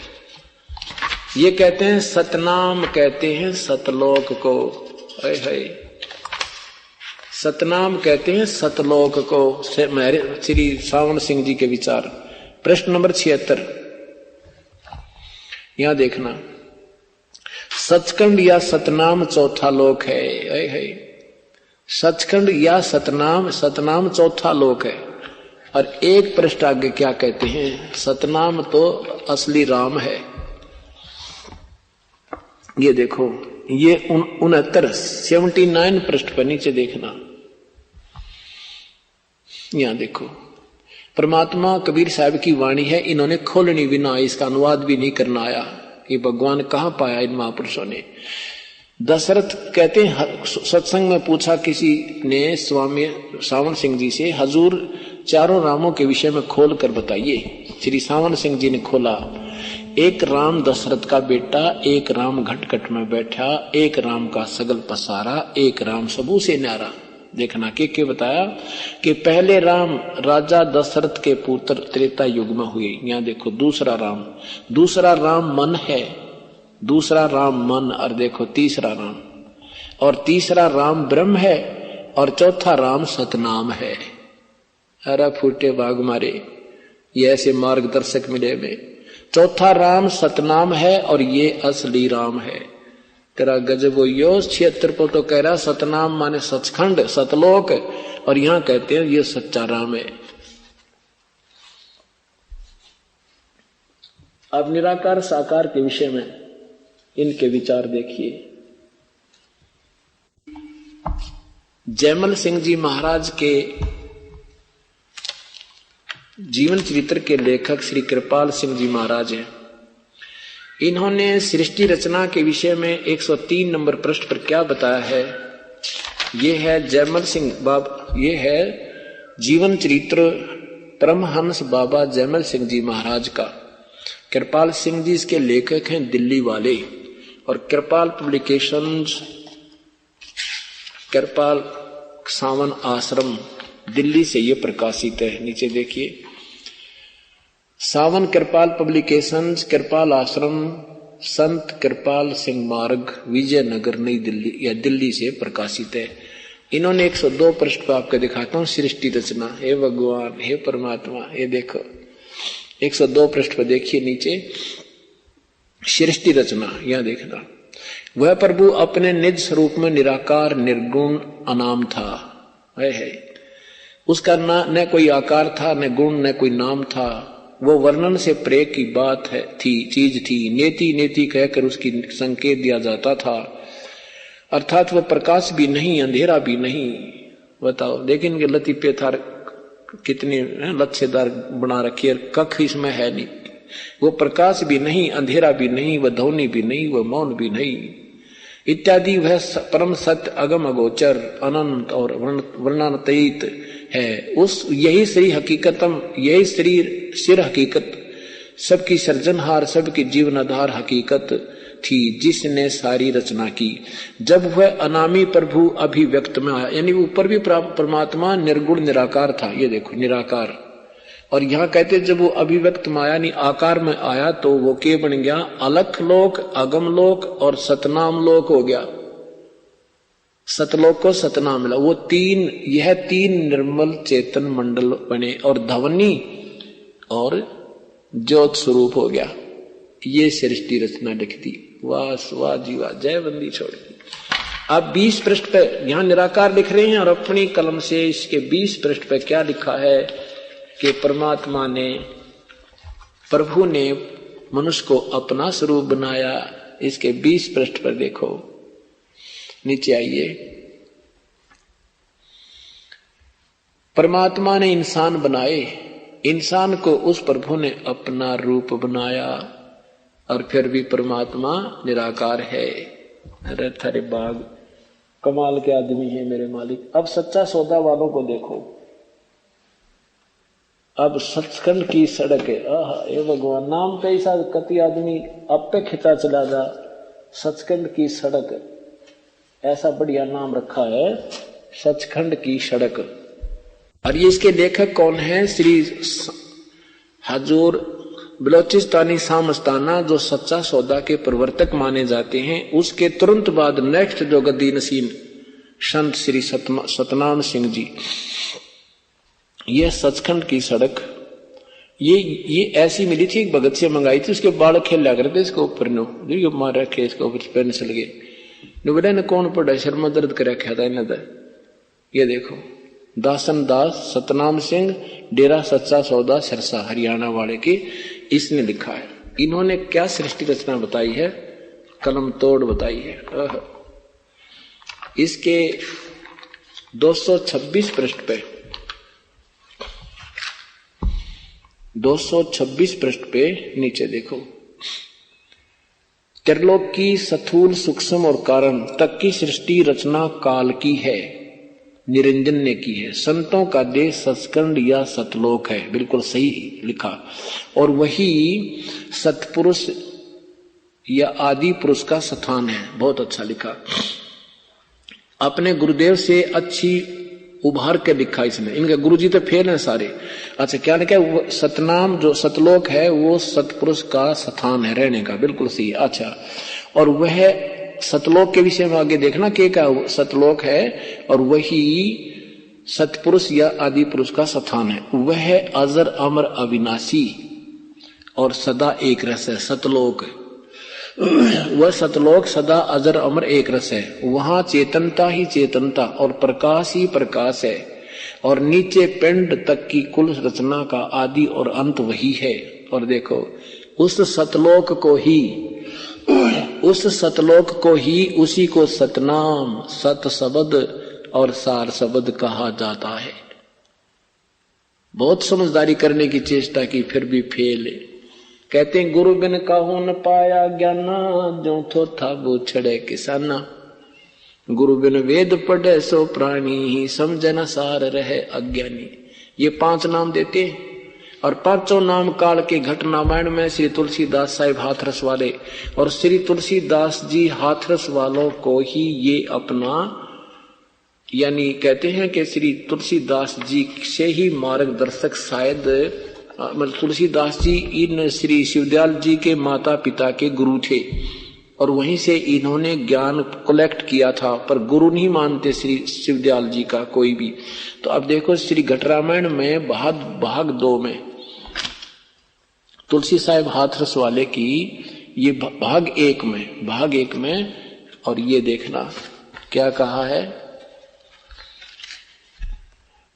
ये कहते हैं, सतनाम कहते हैं सतलोक को। सतनाम कहते हैं सतलोक को। श्री सावन सिंह जी के विचार, प्रश्न नंबर 76। यहां देखना, सचखंड या सतनाम चौथा लोक है। सचखंड या सतनाम, सतनाम चौथा लोक है। और एक पृष्ठ आगे क्या कहते हैं? सतनाम तो असली राम है। ये देखो, ये 79 पृष्ठ पर नीचे देखना। यहां देखो, परमात्मा कबीर साहब की वाणी है, इन्होंने खोलनी भी ना, इसका अनुवाद भी नहीं करना आया। ये भगवान कहां पाया इन महापुरुषों ने? दशरथ कहते हैं, सत्संग में पूछा किसी ने स्वामी सावन सिंह जी से, हजूर चारों रामों के विषय में खोल कर बताइए। श्री सावन सिंह जी ने खोला। एक राम दशरथ का बेटा, एक राम घटघट में बैठा, एक राम का सगल पसारा, एक राम सबू से न्यारा। देखना के बताया कि पहले राम राजा दशरथ के पुत्र त्रेता युग में हुए। यहां देखो, दूसरा राम मन है, दूसरा राम मन, और देखो तीसरा राम, और तीसरा राम ब्रह्म है, और चौथा राम सतनाम है। अरे फूटे बाग मारे, ये ऐसे मार्गदर्शक मिले में। चौथा राम सतनाम है और ये असली राम है। तेरा गजब हो। 76 को तो कह रहा सतनाम माने सचखंड सतलोक, और यहां कहते हैं ये सच्चा राम है। अब निराकार साकार के विषय में इनके विचार देखिए। जयमल सिंह जी महाराज के जीवन चरित्र के लेखक श्री कृपाल सिंह जी महाराज हैं। इन्होंने सृष्टि रचना के विषय में 103 नंबर पृष्ठ पर क्या बताया है? ये है जयमल सिंह बाबा, ये है जीवन चरित्र परमहंस बाबा जयमल सिंह जी महाराज का। कृपाल सिंह जी इसके लेखक हैं दिल्ली वाले, और कृपाल पब्लिकेशंस, कृपाल सावन आश्रम दिल्ली से ये प्रकाशित है। नीचे देखिए, सावन कृपाल पब्लिकेशंस, कृपाल आश्रम, संत कृपाल सिंह मार्ग, विजयनगर, नई दिल्ली या दिल्ली से प्रकाशित है। इन्होंने 102 पृष्ठ पर आपको दिखाता हूँ सृष्टि रचना। हे भगवान, हे परमात्मा, ये देखो 102 पृष्ठ पर देखिए नीचे सृष्टि रचना। यहां देखना, वह प्रभु अपने निज स्वरूप में निराकार निर्गुण अनाम था। है उसका न कोई आकार था, न गुण, न कोई नाम था। वो वर्णन से प्रे की बात है थी, चीज थी। नेति नेति कहकर उसकी संकेत दिया जाता था, अर्थात वह प्रकाश भी नहीं, अंधेरा भी नहीं। बताओ, लेकिन इनके लतीफे थार कितने लच्छेदार बना रखी है, कख इसमें है नहीं। वो प्रकाश भी नहीं, अंधेरा भी नहीं, वह ध्वनि भी नहीं, वह मौन भी नहीं, इत्यादि। वह परम सत्य, अगम अगोचर, अनंत और वर्णनातीत है। उस यही श्री हकीकतम, यही श्री सिर हकीकत, सबकी सर्जनहार, सबकी जीवनाधार हकीकत थी, जिसने सारी रचना की। जब वह अनामी प्रभु अभिव्यक्त में आया, यानी ऊपर भी परमात्मा निर्गुण निराकार था। ये देखो निराकार, और यहाँ कहते जब वो अभिव्यक्त में आया, नहीं आकार में आया, तो वो के बन गया, अलख लोक, अगम लोक और सतनाम लोक हो गया। सतलोक को सतनाम मिला। वो तीन, यह तीन निर्मल चेतन मंडल बने और ध्वनि और ज्योत स्वरूप हो गया। ये सृष्टि रचना लिख दी। वाह वाह जी वाह, जय बंदी छोड़ दी। अब 20 पृष्ठ पे यहां निराकार लिख रहे हैं, और अपनी कलम से इसके 20 पृष्ठ पे क्या लिखा है कि परमात्मा ने, प्रभु ने मनुष्य को अपना स्वरूप बनाया। इसके 20 पृष्ठ पर देखो, नीचे आइए। परमात्मा ने इंसान बनाए, इंसान को उस प्रभु ने अपना रूप बनाया, और फिर भी परमात्मा निराकार है। अरे थारे बाग, कमाल के आदमी है मेरे मालिक। अब सच्चा सौदा वालों को देखो, अब सचखंड की सड़क है। ये भगवान, नाम पे ऐसा कति आदमी अब पे खिंचा चला जा। सचखंड की सड़क, ऐसा बढ़िया नाम रखा है, सचखंड की सड़क। और ये इसके लेखक कौन है? श्री हजूर बलोचिस्तानी सामस्ताना, जो सच्चा सौदा के प्रवर्तक माने जाते हैं। उसके तुरंत बाद नेक्स्ट जो गद्दी नसीन संत श्री सतनाम सिंह जी। यह सचखंड की सड़क, ये ऐसी मिली थी, भगत से मंगाई थी। उसके बाल खेल लगा करते इसके ऊपर नो, जो मार रखे इसके ऊपर पेंसिल के नुबड़े ने कौन पड़ा, शर्मा दर्द कर रखा था इन्हें। ये देखो, दासन दास सतनाम सिंह, डेरा सच्चा सौदा सिरसा हरियाणा वाले की, इसने लिखा है। इन्होंने क्या सृष्टि रचना बताई है, कलम तोड़ बताई है। इसके 226 पृष्ठ पे, 226 पृष्ठ पे नीचे देखो, त्रिलोक की स्थूल सूक्ष्म और कारण तक की सृष्टि रचना काल की है, निरंजन ने की है। संतों का देश सचखंड या सतलोक है, बिल्कुल सही लिखा। और वही सतपुरुष या आदि पुरुष का स्थान है, बहुत अच्छा लिखा। अपने गुरुदेव से अच्छी उभार के लिखा इसने। इनके गुरुजी तो फेल हैं सारे। अच्छा, क्या लिखा? सतनाम जो सतलोक है वो सतपुरुष का स्थान है रहने का, बिल्कुल सही। अच्छा, और वह सतलोक के विषय में आगे देखना क्या सतलोक है, और वही सतपुरुष या आदि पुरुष का स्थान है। वह अजर अमर अविनाशी और सदा एक रस है। सतलोक, वह सतलोक सदा अजर अमर एक रस है। वहां चेतनता ही चेतनता और प्रकाश ही प्रकाश है, और नीचे पिंड तक की कुल रचना का आदि और अंत वही है। और देखो, उस सतलोक को ही उसी को सतनाम, सत शब्द और सार शब्द कहा जाता है। बहुत समझदारी करने की चेष्टा की, फिर भी फेल। कहते हैं गुरु बिन काहू न पाया ज्ञाना, जो थो था वो छड़े किसाना। गुरु बिन वेद पढ़े सो प्राणी, समझ न सार रहे अज्ञानी। ये 5 नाम देते हैं। और 5 नाम काल के घट रामायण में श्री तुलसीदास साहिब हाथरस वाले, और श्री तुलसीदास जी हाथरस वालों को ही ये अपना, यानी कहते हैं कि श्री तुलसीदास जी से ही मार्गदर्शक शायद, मतलब तुलसीदास जी इन श्री शिवदयाल जी के माता पिता के गुरु थे, और वहीं से इन्होंने ज्ञान कलेक्ट किया था, पर गुरु नहीं मानते श्री शिवदयाल जी का कोई भी। तो अब देखो श्री घट रामायण में भाग 2 में तुलसी साहिब हाथरस वाले की ये भाग 1 में, और ये देखना क्या कहा है,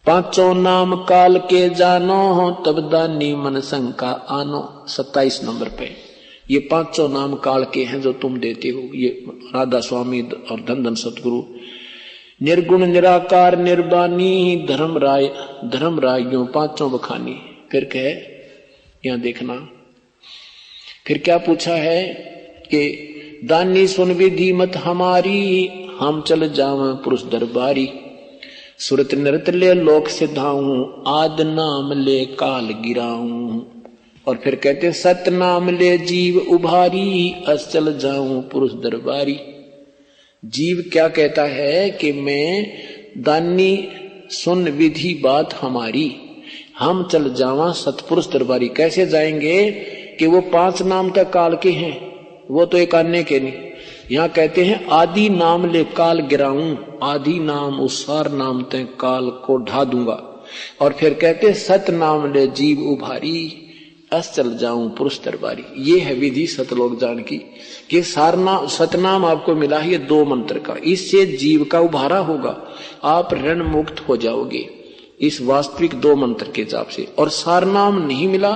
5 नाम काल के जानो, तब दानी मन शंका आनो। 27 नंबर पे ये 5 नाम काल के हैं जो तुम देते हो, ये राधा स्वामी और धन सतगुरु। निर्गुण निराकार निर्वाणी, धर्म रायों 5 बखानी। फिर कहे, यहां देखना, फिर क्या पूछा है कि दानी सुन विधि मत हमारी, हम चल जाव पुरुष दरबारी। सुरत नृत ले लोक सिधाऊं, आद नाम ले काल गिराऊं। और फिर कहते सत नाम ले जीव उभारी, अस चल जाऊं पुरुष दरबारी। जीव क्या कहता है कि मैं दानी सुन विधि बात हमारी, हम चल जावा सतपुरुष दरबारी। कैसे जाएंगे कि वो 5 नाम तक काल के हैं, वो तो एक अन्य के नहीं। यहां कहते हैं आदि नाम ले काल गिराऊं, आदि नाम उस सार नाम ते काल को ढा दूंगा। और फिर कहते सत नाम ले जीव उभारी, अस चल जाऊं पुरुष दरबारी। ये है विधि सतलोक जान की कि सतनाम आपको मिला है 2 मंत्र का, इससे जीव का उभारा होगा, आप ऋण मुक्त हो जाओगे इस वास्तविक 2 मंत्र के जाप से। और सारनाम नहीं मिला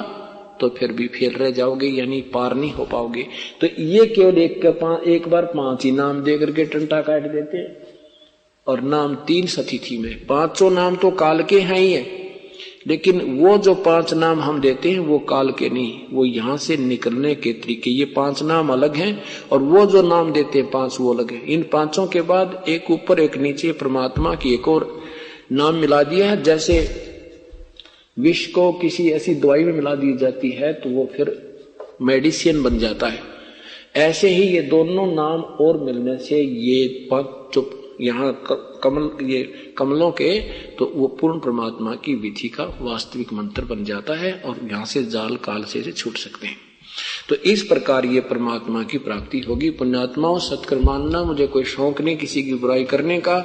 तो फिर भी फेल रह जाओगे, यानी पार नहीं हो पाओगे। तो ये केवल एक बार 5 ही नाम दे करके टंटा काट देते हैं, और नाम 3 सतिथि में। 5 नाम तो काल के हैं ही है, लेकिन वो जो 5 नाम हम देते हैं वो काल के नहीं, वो यहां से निकलने के तरीके। ये 5 नाम अलग हैं, और वो जो नाम देते हैं 5 वो अलग है। इन 5 के बाद एक ऊपर एक नीचे परमात्मा की एक और नाम मिला दिया है। जैसे विष को किसी ऐसी दवाई में मिला दी जाती है तो वो फिर मेडिसिन बन जाता है, ऐसे ही ये दोनों नाम और मिलने से ये 5 यहाँ ये कमलों के, तो वो पूर्ण परमात्मा की विधि का वास्तविक मंत्र बन जाता है, और यहाँ से जाल काल से छूट सकते हैं। तो इस प्रकार ये परमात्मा की प्राप्ति होगी। पुण्यात्माओं, सत्कर्म मानना मुझे कोई शौक नहीं किसी की बुराई करने का,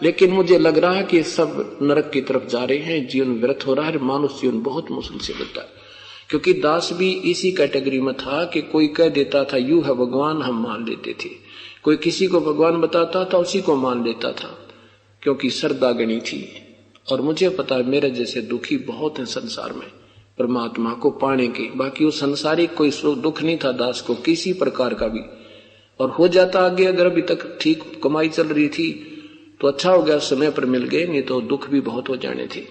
लेकिन मुझे लग रहा है कि सब नरक की तरफ जा रहे हैं, जीवन व्यर्थ हो रहा है, मानुष जीवन बहुत मुश्किल से मिलता है। क्योंकि दास भी इसी कैटेगरी में था कि कोई कह देता था यू है भगवान, हम मान लेते थे। कोई किसी को भगवान बताता था, उसी को मान लेता था, क्योंकि श्रद्धा गणी थी। और मुझे पता है मेरे जैसे दुखी बहुत हैं संसार में परमात्मा को पाने के। बाकी वो संसारिक कोई दुख नहीं था दास को किसी प्रकार का भी, और हो जाता आगे। अगर अभी तक ठीक कमाई चल रही थी तो अच्छा हो गया, समय पर मिल गए, नहीं तो दुख भी बहुत हो जाने थे।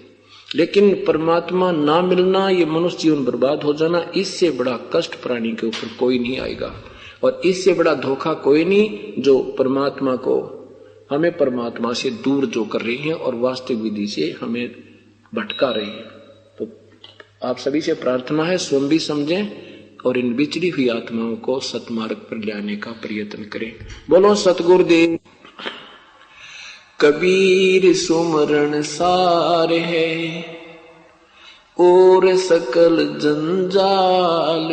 लेकिन परमात्मा ना मिलना, ये मनुष्य जीवन बर्बाद हो जाना, इससे बड़ा कष्ट प्राणी के ऊपर कोई नहीं आएगा, और इससे बड़ा धोखा कोई नहीं जो परमात्मा को, हमें परमात्मा से दूर जो कर रही हैं और वास्तविक विधि से हमें भटका रही है। तो आप सभी से प्रार्थना है स्वयं भी समझें और इन बिछड़ी हुई आत्माओं को सतमार्ग पर लाने का प्रयत्न करें। बोलो सतगुरुदेव। कबीर सुमरण सार है और सकल जंजाल,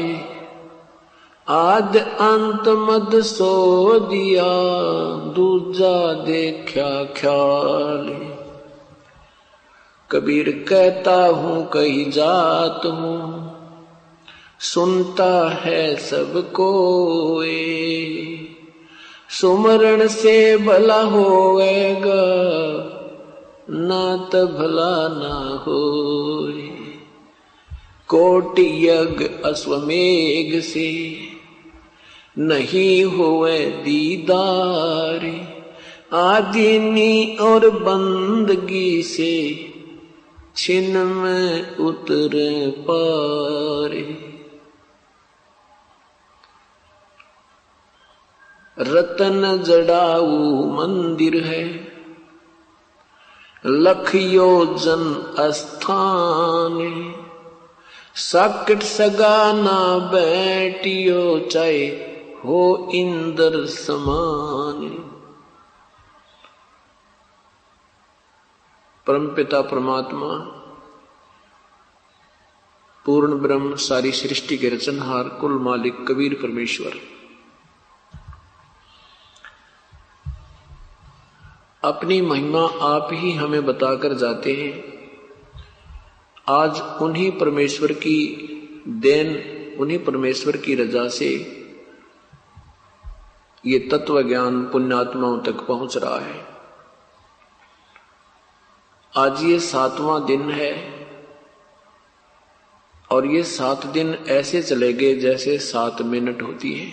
आद अंत मद सो दिया दूजा देखा ख्याल। कबीर कहता हूँ कही जात हूँ, सुनता है सबको, सुमरण से भला होएगा ना तो भला ना होए। कोटि यज्ञ अश्वमेघ से नहीं होए दीदार, आदिनी और बंदगी से छिन में उतरे पार। रतन जड़ाऊ मंदिर है, लख योजन स्थान, साकट सगाना बैठियो चाहे हो इंद्र समान। परमपिता परमात्मा पूर्ण ब्रह्म सारी सृष्टि के रचनहार कुल मालिक कबीर परमेश्वर अपनी महिमा आप ही हमें बताकर जाते हैं। आज उन्हीं परमेश्वर की देन, उन्हीं परमेश्वर की रजा से ये तत्व ज्ञान पुण्यात्माओं तक पहुंच रहा है। आज ये 7वां दिन है और ये 7 दिन ऐसे चले गए जैसे 7 मिनट होती है।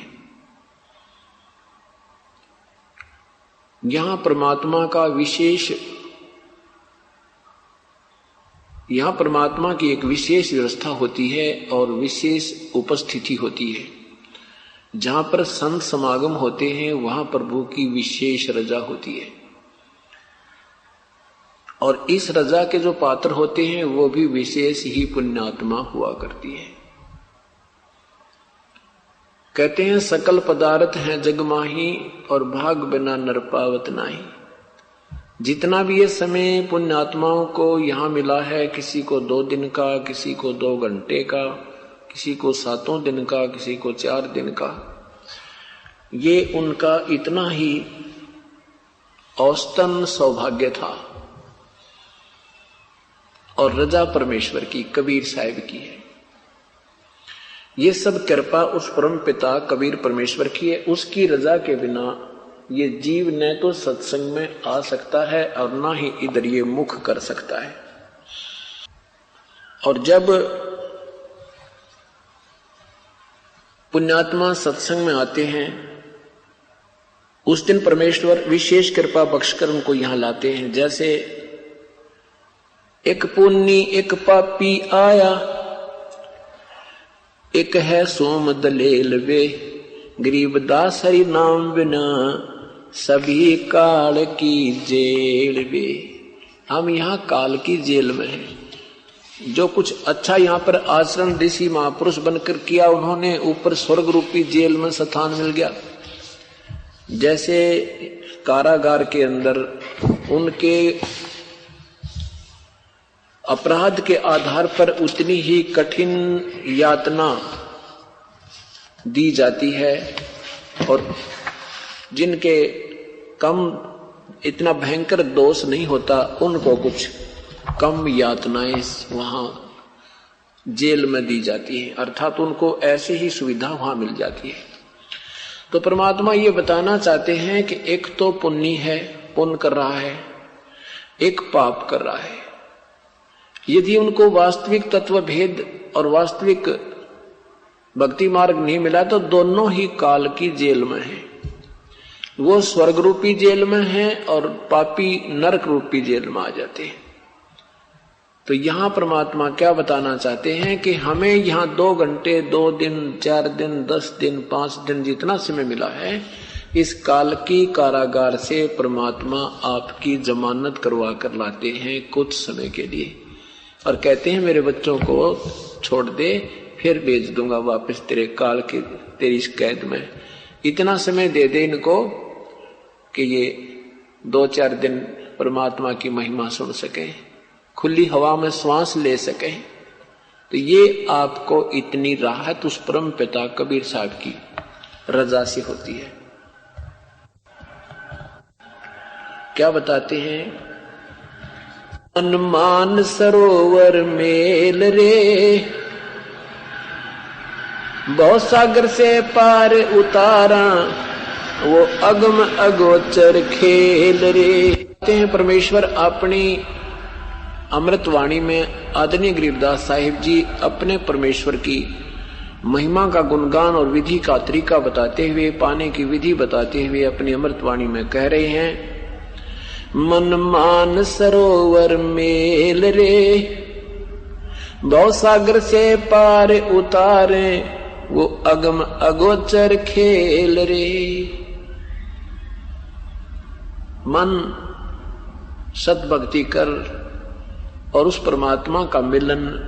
यहां परमात्मा का विशेष, यहां परमात्मा की एक विशेष व्यवस्था होती है और विशेष उपस्थिति होती है। जहां पर संत समागम होते हैं वहां प्रभु की विशेष रजा होती है और इस रजा के जो पात्र होते हैं वो भी विशेष ही पुण्यात्मा हुआ करती है। कहते हैं सकल पदार्थ हैं जग माही और भाग बिना नर पावत नाही। जितना भी ये समय पुण्यात्माओं को यहाँ मिला है, किसी को 2 दिन का, किसी को 2 घंटे का, किसी को 7 दिन का, किसी को 4 दिन का, ये उनका इतना ही औसतन सौभाग्य था और रजा परमेश्वर की, कबीर साहिब की है। ये सब कृपा उस परम पिता कबीर परमेश्वर की है। उसकी रजा के बिना ये जीव न तो सत्संग में आ सकता है और ना ही इधर ये मुख कर सकता है। और जब पुण्यात्मा सत्संग में आते हैं उस दिन परमेश्वर विशेष कृपा बख्शकर उनको यहां लाते हैं। जैसे एक पुन्नी एक पापी आया, एक है सोम दलेल वे, गरीबदास हरि नाम बिना सभी काल की जेल वे। हम यहाँ काल की जेल में हैं। जो कुछ अच्छा यहाँ पर आचरण ऋषि महापुरुष बनकर किया, उन्होंने ऊपर स्वर्ग रूपी जेल में स्थान मिल गया। जैसे कारागार के अंदर उनके अपराध के आधार पर उतनी ही कठिन यातना दी जाती है और जिनके कम इतना भयंकर दोष नहीं होता उनको कुछ कम यातनाएं वहां जेल में दी जाती है, अर्थात उनको ऐसी ही सुविधा वहां मिल जाती है। तो परमात्मा ये बताना चाहते हैं कि एक तो पुण्य है, पुण्य कर रहा है, एक पाप कर रहा है। यदि उनको वास्तविक तत्व भेद और वास्तविक भक्ति मार्ग नहीं मिला तो दोनों ही काल की जेल में हैं। वो स्वर्ग रूपी जेल में हैं और पापी नरक रूपी जेल में आ जाते हैं। तो यहां परमात्मा क्या बताना चाहते हैं कि हमें यहां 2 घंटे, 2 दिन, 4 दिन, 10 दिन, 5 दिन जितना समय मिला है, इस काल की कारागार से परमात्मा आपकी जमानत करवा कर लाते हैं कुछ समय के लिए और कहते हैं मेरे बच्चों को छोड़ दे, फिर भेज दूंगा वापस तेरे काल के, तेरी इस कैद में। इतना समय दे दे इनको कि ये 2-4 दिन परमात्मा की महिमा सुन सके, खुली हवा में श्वास ले सके। तो ये आपको इतनी राहत उस परम पिता कबीर साहब की रजा से होती है। क्या बताते हैं? अनुमान सरोवर मेल रे, बहु सागर से पार उतारा, वो अगम अगोचर खेल रे। कहते हैं परमेश्वर अपनी अमृतवाणी में आदरणीय गरीबदास साहिब जी अपने परमेश्वर की महिमा का गुणगान और विधि का तरीका बताते हुए, पाने की विधि बताते हुए अपनी अमृतवाणी में कह रहे हैं, मन मान सरोवर मेल रे, भव सागर से पार उतारे, वो अगम अगोचर खेल रे। मन सद्भक्ति कर और उस परमात्मा का मिलन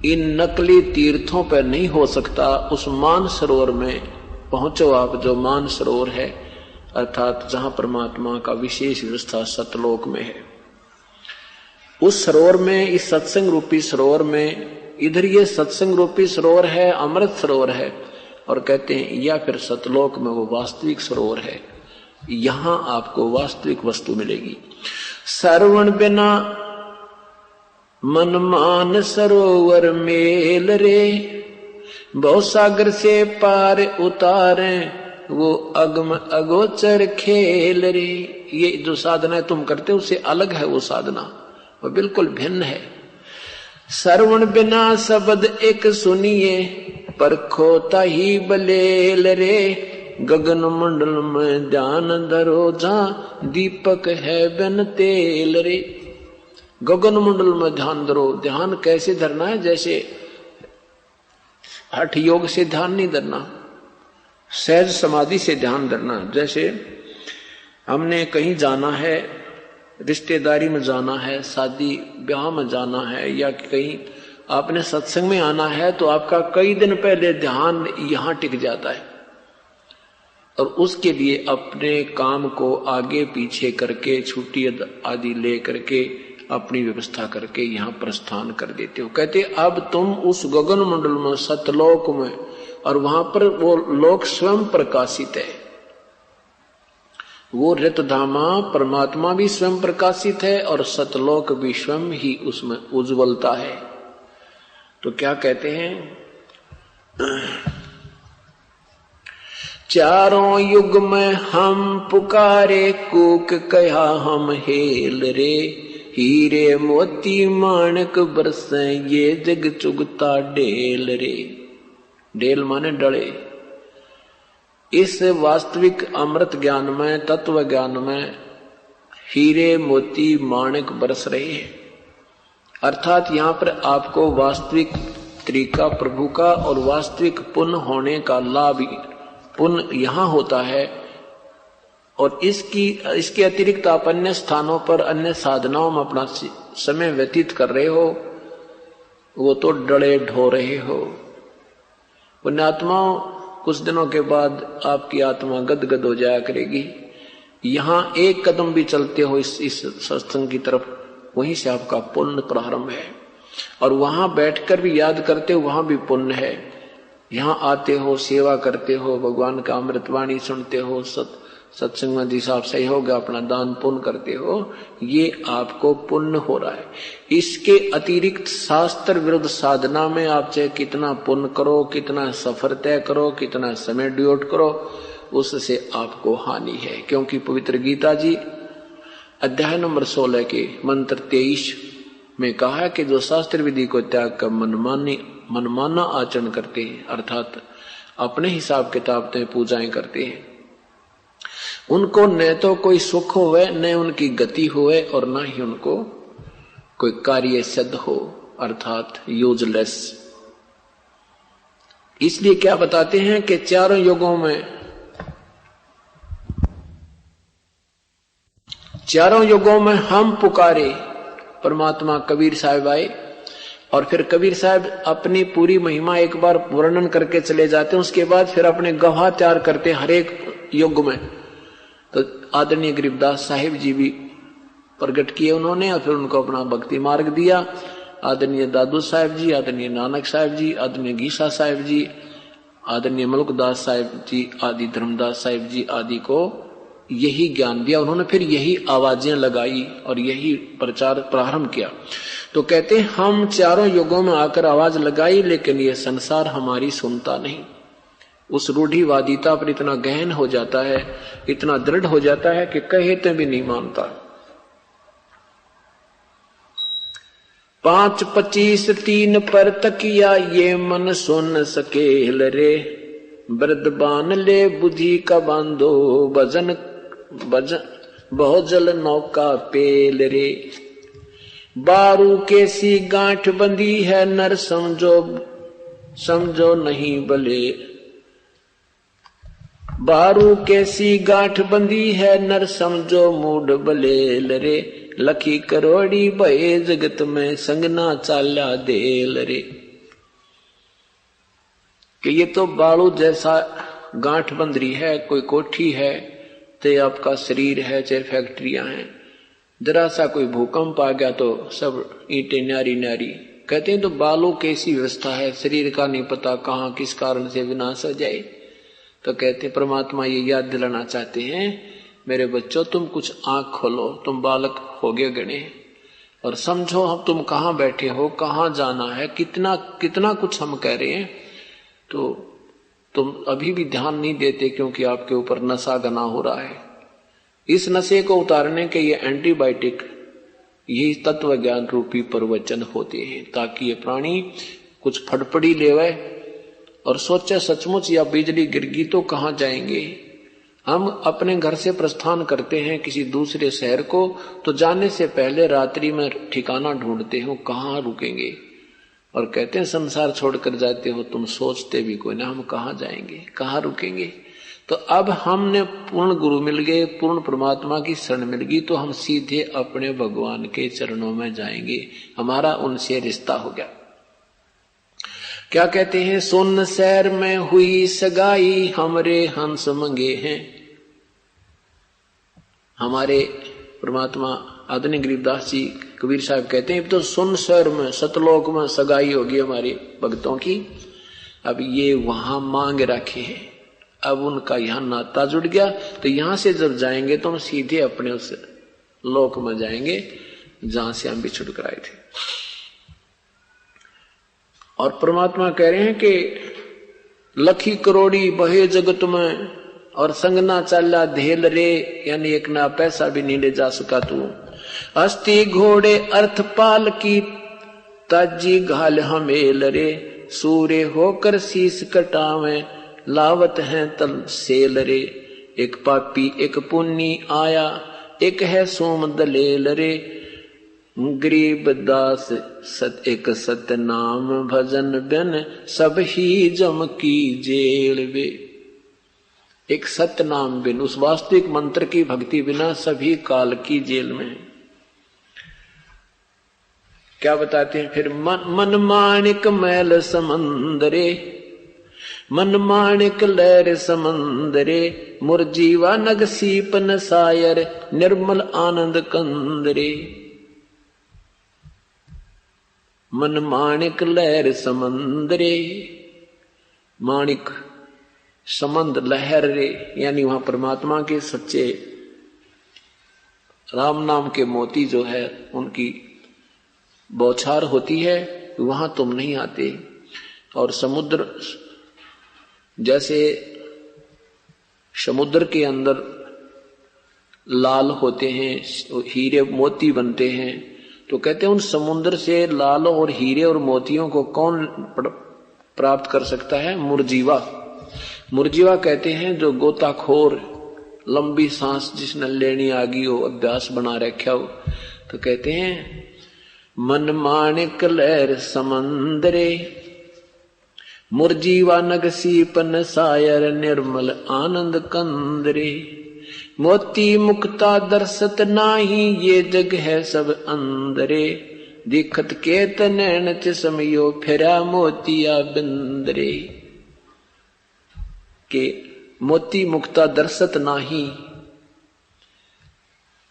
इन नकली तीर्थों पर नहीं हो सकता। उस मान सरोवर में पहुंचो आप, जो मान सरोवर है, अर्थात जहां परमात्मा का विशेष व्यवस्था सतलोक में है। उस सरोवर में, इस सत्संग रूपी सरोवर में, इधर ये सत्संग रूपी सरोवर है, अमृत सरोवर है, और कहते हैं या फिर सतलोक में वो वास्तविक सरोवर है। यहां आपको वास्तविक वस्तु मिलेगी। श्रवण बिना मन मान सरोवर मेल रे, बहु सागर से पार उतारे वो अगम अगोचर खेल रे। ये जो साधना तुम करते हो उससे अलग है वो साधना, वो बिल्कुल भिन्न है। श्रवण बिना शब्द एक सुनिए, पर खोता ही बलेल रे, गगन मंडल में ध्यान धरो जहां दीपक है बिन तेल रे। गगन मंडल में ध्यान धरो। ध्यान कैसे धरना है? जैसे हठ योग से ध्यान नहीं धरना, सहज समाधि से ध्यान धरना। जैसे हमने कहीं जाना है, रिश्तेदारी में जाना है, शादी ब्याह में जाना है, या कहीं आपने सत्संग में आना है, तो आपका कई दिन पहले ध्यान यहां टिक जाता है, और उसके लिए अपने काम को आगे पीछे करके, छुट्टी आदि ले करके, अपनी व्यवस्था करके यहां प्रस्थान कर देते हो। कहते अब तुम उस गगन मंडल में, सतलोक में, और वहां पर वो लोक स्वयं प्रकाशित है। वो रितधामा परमात्मा भी स्वयं प्रकाशित है और सतलोक भी स्वयं ही उसमें उज्ज्वलता है। तो क्या कहते हैं? चारों युग में हम पुकारे, कूक कहा हम हेल रे, हीरे मोती माणक बरसे ये जग चुगता ढेल रे। ढेल माने डले। इस वास्तविक अमृत ज्ञान में, तत्व ज्ञान में हीरे मोती माणक बरस रहे हैं। अर्थात यहाँ पर आपको वास्तविक तरीका प्रभु का और वास्तविक पुण्य होने का लाभ, पुण्य यहाँ होता है। और इसके अतिरिक्त आप अन्य स्थानों पर, अन्य साधनाओं में अपना समय व्यतीत कर रहे हो, वो तो डले ढो रहे हो। पुण्यात्माओं, कुछ दिनों के बाद आपकी आत्मा गदगद हो जाया करेगी। यहाँ एक कदम भी चलते हो इस सत्संग की तरफ, वहीं से आपका पुण्य प्रारंभ है। और वहां बैठकर भी याद करते हो, वहां भी पुण्य है। यहाँ आते हो, सेवा करते हो, भगवान का अमृतवाणी सुनते हो, सत्संग में जिस आप सहयोग अपना दान पुण्य करते हो, ये आपको पुण्य हो रहा है। इसके अतिरिक्त शास्त्र विरुद्ध साधना में आप चाहे कितना पुण्य करो, कितना सफर तय करो, कितना समय ड्यूट करो, उससे आपको हानि है। क्योंकि पवित्र गीता जी अध्याय नंबर 16 के मंत्र 23 में कहा है कि जो शास्त्र विधि को त्याग कर मनमाना आचरण करते हैं, अर्थात अपने हिसाब किताब से पूजाएं करते हैं, उनको न तो कोई सुख होवे, न उनकी गति होवे, और न ही उनको कोई कार्य सिद्ध हो, अर्थात यूजलेस। इसलिए क्या बताते हैं कि चारों युगों में हम पुकारे। परमात्मा कबीर साहब आए, और फिर कबीर साहब अपनी पूरी महिमा एक बार वर्णन करके चले जाते हैं। उसके बाद फिर अपने गवाह तैयार करते हैं हर एक युग में। तो आदरणीय गरीबदास साहिब जी भी प्रकट किए उन्होंने, और फिर उनको अपना भक्ति मार्ग दिया। आदरणीय दादू साहिब जी, आदरणीय नानक साहिब जी, आदरणीय गीसा साहिब जी, आदरणीय मलुकदास साहिब जी आदि, धर्मदास साहिब जी आदि को यही ज्ञान दिया उन्होंने। फिर यही आवाजें लगाई और यही प्रचार प्रारंभ किया। तो कहते हैं हम चारों युगों में आकर आवाज लगाई, लेकिन ये संसार हमारी सुनता नहीं। उस रूढ़िवादिता पर इतना गहन हो जाता है, इतना दृढ़ हो जाता है कि कहते भी नहीं मानता। 5-25 3 पर तकिया ये मन सुन सकेल रे, वृद्धबान ले बुद्धि का बांधो भजन बहुजल नौका पेल रे। बारू कैसी गांठ बंधी है नर समझो नहीं भले, बारू कैसी गांठ बंदी है नर समझो मूड बलेल रे, लखी करोड़ी भये जगत में संगना चाल्या देल रे। कि ये तो बालू जैसा गांठ बंदरी है, कोई कोठी है, चाहे आपका शरीर है, चाहे फैक्ट्रियां हैं, जरा सा कोई भूकंप आ गया तो सब ईंटें न्यारी न्यारी। कहते हैं तो बालू कैसी व्यवस्था है, शरीर का नहीं पता कहां किस कारण से विनाश हो जाए। तो कहते हैं परमात्मा ये याद दिलाना चाहते हैं, मेरे बच्चों तुम कुछ आंख खोलो, तुम बालक हो गए गणे, और समझो अब तुम कहाँ बैठे हो, कहाँ जाना है, कितना कितना कुछ हम कह रहे हैं, तो तुम अभी भी ध्यान नहीं देते क्योंकि आपके ऊपर नशा घना हो रहा है। इस नशे को उतारने के ये एंटीबायोटिक, यही तत्व ज्ञान रूपी प्रवचन होते हैं, ताकि ये प्राणी कुछ फटफड़ी लेवे और सोचे सचमुच या बिजली गिर गई तो कहाँ जाएंगे। हम अपने घर से प्रस्थान करते हैं किसी दूसरे शहर को, तो जाने से पहले रात्रि में ठिकाना ढूंढते हो कहाँ रुकेंगे, और कहते हैं संसार छोड़कर जाते हो तुम सोचते भी कोई ना हम कहाँ जाएंगे, कहाँ रुकेंगे। तो अब हमने पूर्ण गुरु मिल गए, पूर्ण परमात्मा की शरण मिल गई, तो हम सीधे अपने भगवान के चरणों में जाएंगे, हमारा उनसे रिश्ता हो गया। क्या कहते हैं, सोन शहर में हुई सगाई हमरे हंस मंगे हैं। हमारे परमात्मा आदरणीय गरीबदास जी कबीर साहब कहते हैं तो सुन शहर में सतलोक में सगाई होगी हमारे भक्तों की। अब ये वहां मांग रखे हैं, अब उनका यहाँ नाता जुड़ गया, तो यहां से जब जाएंगे तो हम सीधे अपने उस लोक में जाएंगे जहां से हम बिछुड़ कर आए थे। और परमात्मा कह रहे हैं कि लखी करोड़ी बहे जगत में और संगना चाला धेल रे, यानी एक ना पैसा भी नहीं ले जा सका तू। अस्ति घोड़े अर्थपाल की ताजी घाल हमेल रे, सूर्य होकर शीश कटावे लावत हैं तल सेल रे। एक पापी एक पुन्नी आया, एक है सोम दलेल रे, गरीब दास एक सत्य नाम भजन बिन सब ही जम की जेल वे। एक सत्य नाम बिन, उस वास्तविक मंत्र की भक्ति बिना सभी काल की जेल में। क्या बताते हैं फिर, मन माणिक मैल समंदरे, मन माणिक लहर समंदरे, मुरजीवा नग सीपन सायर निर्मल आनंद कंदरे। मन माणिक लहर समंदरे, माणिक समंद लहर रे, यानी वहां परमात्मा के सच्चे राम नाम के मोती जो है उनकी बौछार होती है, वहां तुम नहीं आते। और समुद्र जैसे समुद्र के अंदर लाल होते हैं, हीरे मोती बनते हैं, तो कहते हैं उन समुद्र से लाल और हीरे और मोतियों को कौन प्राप्त कर सकता है? मुरजीवा। मुरजीवा कहते हैं जो गोताखोर, लंबी सांस जिसने लेनी आ गई हो, अभ्यास बना रखा हो, तो कहते हैं मन माणिक लहर समंदरे, मुरजीवा नग सीपन सायर निर्मल आनंद कंदरे। मोती मुक्ता दर्शत नाही, ये जग है सब अंदरे, दिखत केत नैन चसमियो फिरा मोतिया बिंदरे। के मोती मुक्ता दर्शत नाही,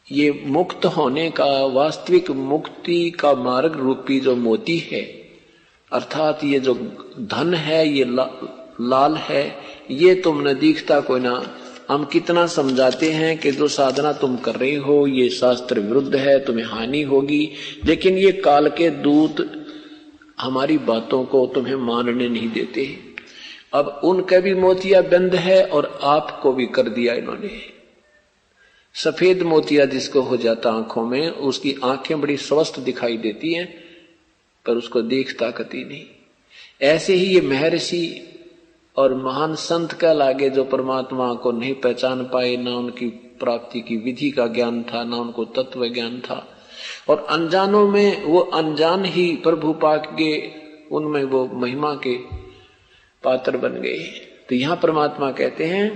ये मुक्त होने का वास्तविक मुक्ति का मार्ग रूपी जो मोती है, अर्थात ये जो धन है ये लाल है, ये तुमने दिखता कोई ना। हम कितना समझाते हैं कि जो साधना तुम कर रहे हो ये शास्त्र विरुद्ध है, तुम्हें हानि होगी, लेकिन ये काल के दूत हमारी बातों को तुम्हें मानने नहीं देते। अब उनका भी मोतिया बंद है और आपको भी कर दिया इन्होंने। सफेद मोतिया जिसको हो जाता आंखों में, उसकी आंखें बड़ी स्वस्थ दिखाई देती हैं पर उसको देखता कती नहीं। ऐसे ही ये महर्षि और महान संत का लागे जो परमात्मा को नहीं पहचान पाए, ना उनकी प्राप्ति की विधि का ज्ञान था, ना उनको तत्व ज्ञान था, और अनजानों में वो अनजान ही प्रभु पाक के उनमें वो महिमा के पात्र बन गए। तो यहां परमात्मा कहते हैं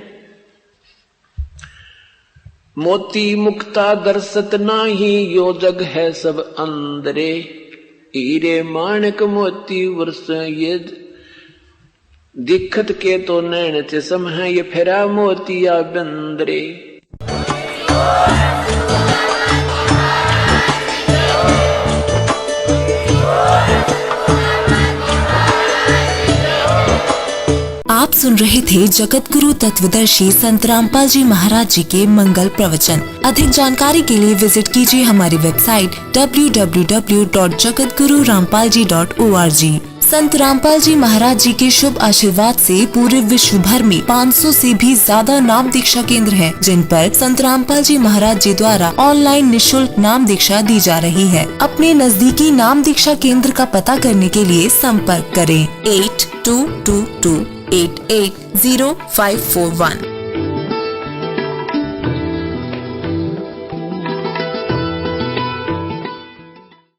मोती मुक्ता दर्शत नाही, यो जग है सब अंदरे। हीरे माणक मोती वर्ष ये दिखत के तो नैन चसम है, ये फेरा मोतिया बंदरे। आप सुन रहे थे जगत गुरु तत्वदर्शी संत रामपाल जी महाराज जी के मंगल प्रवचन। अधिक जानकारी के लिए विजिट कीजिए हमारी वेबसाइट www.jagatgururampalji.org। संत रामपाल जी महाराज जी के शुभ आशीर्वाद से पूरे विश्व भर में 500 से भी ज्यादा नाम दीक्षा केंद्र हैं, जिन पर संत रामपाल जी महाराज जी द्वारा ऑनलाइन निशुल्क नाम दीक्षा दी जा रही है। अपने नजदीकी नाम दीक्षा केंद्र का पता करने के लिए संपर्क करें 8222880541।